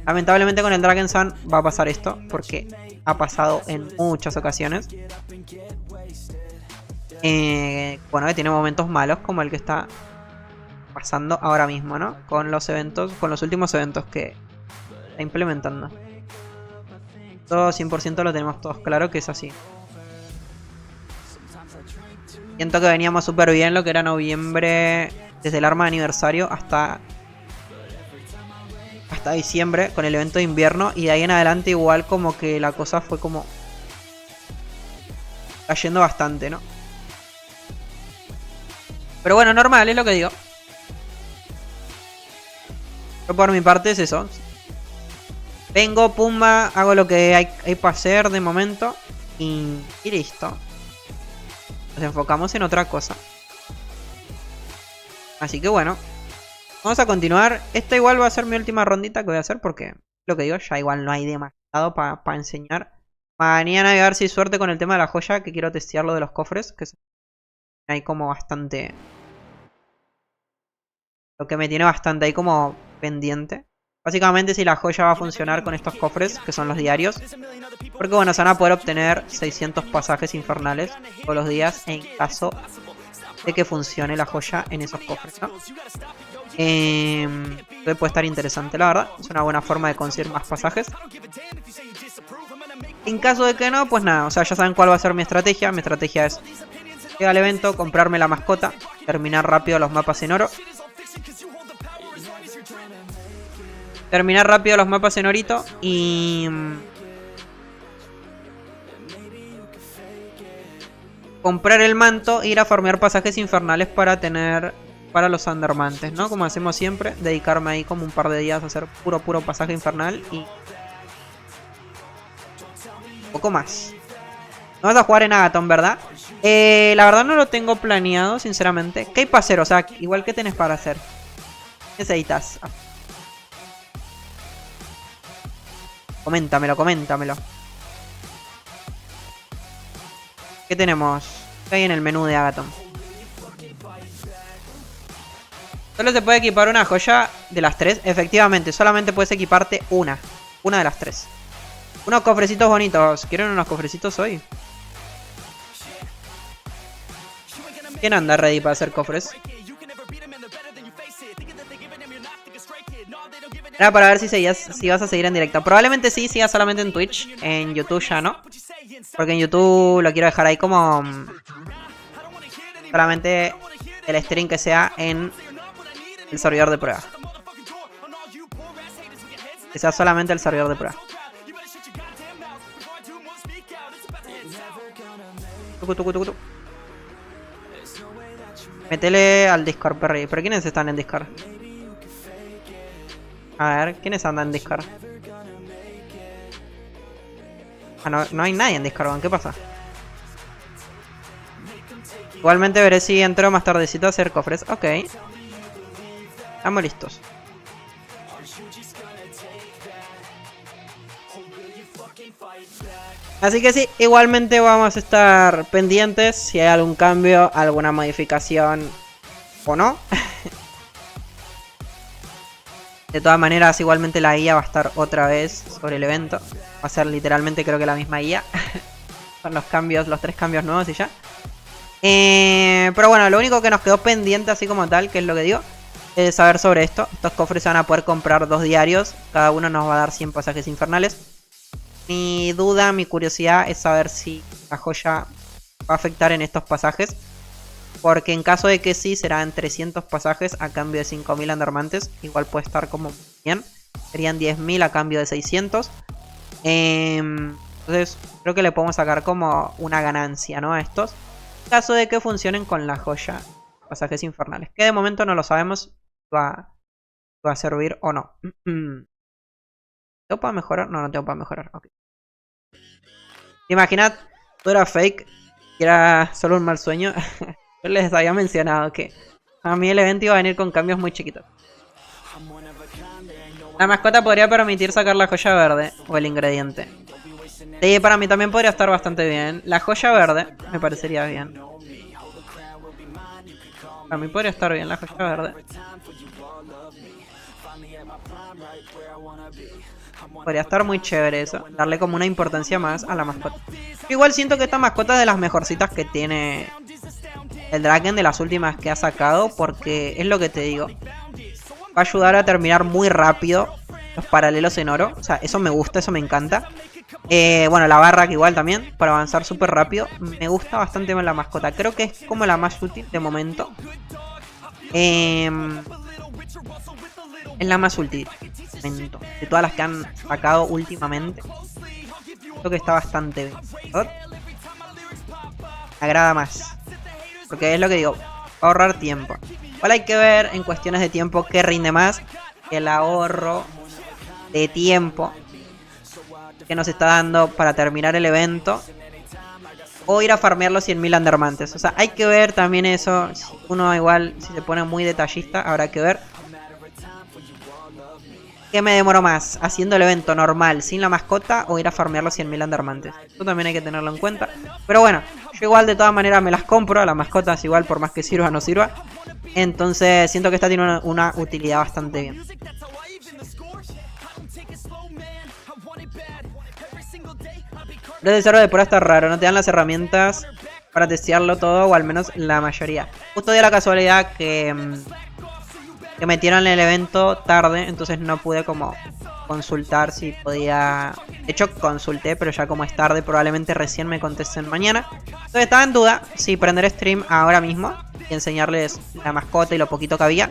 [SPEAKER 2] Lamentablemente con el Dragon Sun va a pasar esto, porque ha pasado en muchas ocasiones. Bueno, que tiene momentos malos como el que está pasando ahora mismo, ¿no? Con los eventos, con los últimos eventos que está implementando. Todo 100% lo tenemos todos claro que es así. Siento que veníamos súper bien lo que era noviembre, desde el arma de aniversario hasta diciembre con el evento de invierno. Y de ahí en adelante igual como que la cosa fue como cayendo bastante, ¿no? Pero bueno, normal, es lo que digo. Yo por mi parte es eso. Vengo, pumba, hago lo que hay para hacer de momento. Y listo. Nos enfocamos en otra cosa. Así que bueno. Vamos a continuar. Esta igual va a ser mi última rondita que voy a hacer. Porque, lo que digo, ya igual no hay demasiado para enseñar. Mañana voy a ver si hay suerte con el tema de la joya. Que quiero testear lo de los cofres. Que hay como bastante... Lo que me tiene bastante ahí como pendiente. Básicamente si la joya va a funcionar con estos cofres, que son los diarios. Porque bueno, se van a poder obtener 600 pasajes infernales todos los días en caso de que funcione la joya en esos cofres, ¿no? Puede estar interesante, la verdad. Es una buena forma de conseguir más pasajes. En caso de que no, pues nada. O sea, ya saben cuál va a ser mi estrategia. Mi estrategia es llegar al evento, comprarme la mascota, terminar rápido los mapas en oro. Terminar rápido los mapas en orito y... comprar el manto e ir a farmear pasajes infernales para tener... para los Undermantes, ¿no? Como hacemos siempre, dedicarme ahí como un par de días a hacer puro pasaje infernal y... poco más. No vas a jugar en Agathon, ¿verdad? La verdad no lo tengo planeado, sinceramente. ¿Qué hay para hacer? O sea, igual que tenés para hacer. ¿Qué necesitas? Coméntamelo. ¿Qué tenemos? ¿Qué hay en el menú de Agathon? Solo se puede equipar una joya de las 3. Efectivamente, solamente puedes equiparte una. Una de las 3. Unos cofrecitos bonitos. ¿Quieren unos cofrecitos hoy? ¿Quién anda ready para hacer cofres? Era para ver si vas a seguir en directo. Probablemente sí, sigas solamente en Twitch. En YouTube ya no. Porque en YouTube lo quiero dejar ahí como... solamente el stream que sea en el servidor de prueba. Que sea solamente el servidor de prueba. Tucu. Métele al Discord, Perry. ¿Pero quiénes están en Discord? A ver, ¿quiénes andan en Discord? Ah, no hay nadie en Discord, ¿qué pasa? Igualmente veré si entro más tardecito a hacer cofres. Ok. Estamos listos. Así que sí, igualmente vamos a estar pendientes si hay algún cambio, alguna modificación o no. De todas maneras, igualmente la guía va a estar otra vez sobre el evento. Va a ser literalmente creo que la misma guía. Con los cambios, los 3 cambios nuevos y ya. Pero bueno, lo único que nos quedó pendiente así como tal, que es lo que digo, es saber sobre esto. Estos cofres se van a poder comprar 2 diarios. Cada uno nos va a dar 100 pasajes infernales. Mi duda, mi curiosidad es saber si la joya va a afectar en estos pasajes. Porque en caso de que sí, serán 300 pasajes a cambio de 5000 Undermantes. Igual puede estar como bien. Serían 10.000 a cambio de 600. Entonces creo que le podemos sacar como una ganancia, ¿no? A estos. En caso de que funcionen con la joya. Pasajes infernales. Que de momento no lo sabemos. Va a servir o no. ¿Tengo para mejorar? No tengo para mejorar. Okay. Imaginad, todo era fake. Y era solo un mal sueño. Yo les había mencionado que a mí el evento iba a venir con cambios muy chiquitos. La mascota podría permitir sacar la joya verde o el ingrediente. Sí, para mí también podría estar bastante bien. La joya verde me parecería bien. Para mí podría estar bien la joya verde. Podría estar muy chévere eso. Darle como una importancia más a la mascota. Igual siento que esta mascota es de las mejorcitas que tiene el Draken, de las últimas que ha sacado. Porque es lo que te digo. Va a ayudar a terminar muy rápido los paralelos en oro. O sea, eso me gusta, eso me encanta. Bueno, la barra que igual también, para avanzar súper rápido. Me gusta bastante más la mascota. Creo que es como la más útil de momento. Es la más útil de momento, de todas las que han sacado últimamente. Creo que está bastante bien, ¿verdad? Me agrada más. Porque es lo que digo, ahorrar tiempo. Igual hay que ver en cuestiones de tiempo qué rinde más. El ahorro de tiempo que nos está dando para terminar el evento, o ir a farmear los 100.000 Undermantes. O sea, hay que ver también eso. Si uno igual, si se pone muy detallista, habrá que ver qué me demoro más, haciendo el evento normal sin la mascota o ir a farmear los 100.000 Undermantes. Eso también hay que tenerlo en cuenta. Pero bueno, yo igual de todas maneras me las compro. Las mascotas igual, por más que sirva o no sirva. Entonces siento que esta tiene una utilidad bastante bien. El server de prueba está raro, no te dan las herramientas para testearlo todo, o al menos la mayoría. Justo dio la casualidad que metieron el evento tarde, entonces no pude como consultar si podía... De hecho consulté, pero ya como es tarde probablemente recién me contesten mañana. Entonces estaba en duda si prender stream ahora mismo y enseñarles la mascota y lo poquito que había,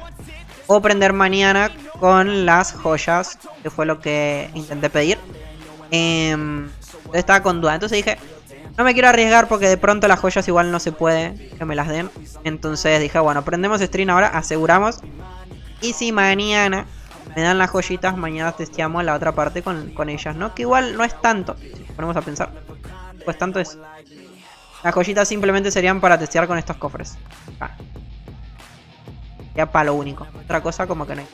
[SPEAKER 2] o prender mañana con las joyas, que fue lo que intenté pedir. Estaba con duda, entonces dije, no me quiero arriesgar porque de pronto las joyas igual no se puede que me las den. Entonces dije, bueno, prendemos stream ahora, aseguramos. Y si mañana me dan las joyitas, mañana testeamos la otra parte con ellas, ¿no? Que igual no es tanto, si nos ponemos a pensar. Pues tanto es. Las joyitas simplemente serían para testear con estos cofres. Ya para lo único. Otra cosa como que no hay.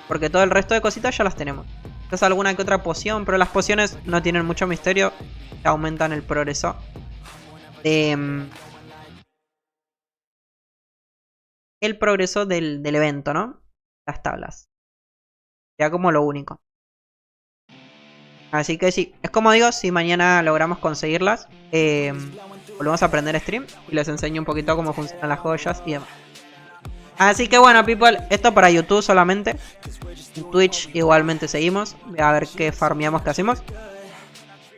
[SPEAKER 2] Porque todo el resto de cositas ya las tenemos. Quizás alguna que otra poción, pero las pociones no tienen mucho misterio. Aumentan el progreso del evento, ¿no? Las tablas. Ya como lo único. Así que sí, es como digo, si mañana logramos conseguirlas, volvemos a aprender stream y les enseño un poquito cómo funcionan las joyas y demás. Así que bueno, people, esto para YouTube solamente. En Twitch igualmente seguimos. Voy a ver qué farmeamos, qué hacemos.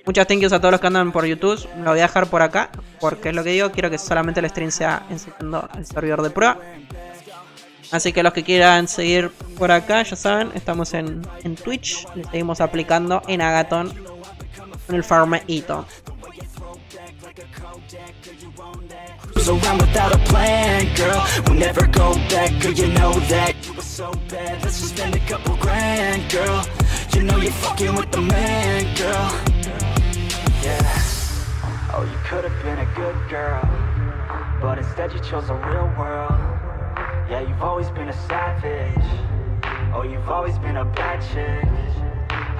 [SPEAKER 2] Muchas thank yous a todos los que andan por YouTube. Lo voy a dejar por acá, porque es lo que digo, quiero que solamente el stream sea enseñando el servidor de prueba. Así que los que quieran seguir por acá, ya saben, estamos en Twitch. Le seguimos aplicando en Agathon con el farmeito.
[SPEAKER 1] Around without a plan, girl. We'll never go back, girl, you know that. You were so bad, let's just spend a couple grand, girl. You know you're fucking with the man, girl. Yeah. Oh, you could have been a good girl, but instead you chose a real world. Yeah, you've always been a savage. Oh, you've always been a bad chick.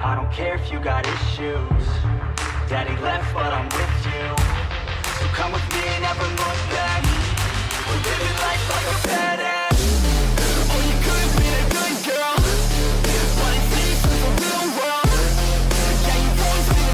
[SPEAKER 1] I don't care if you got issues. Daddy left, but I'm with you. So come with me and never look back. We're living life like a badass.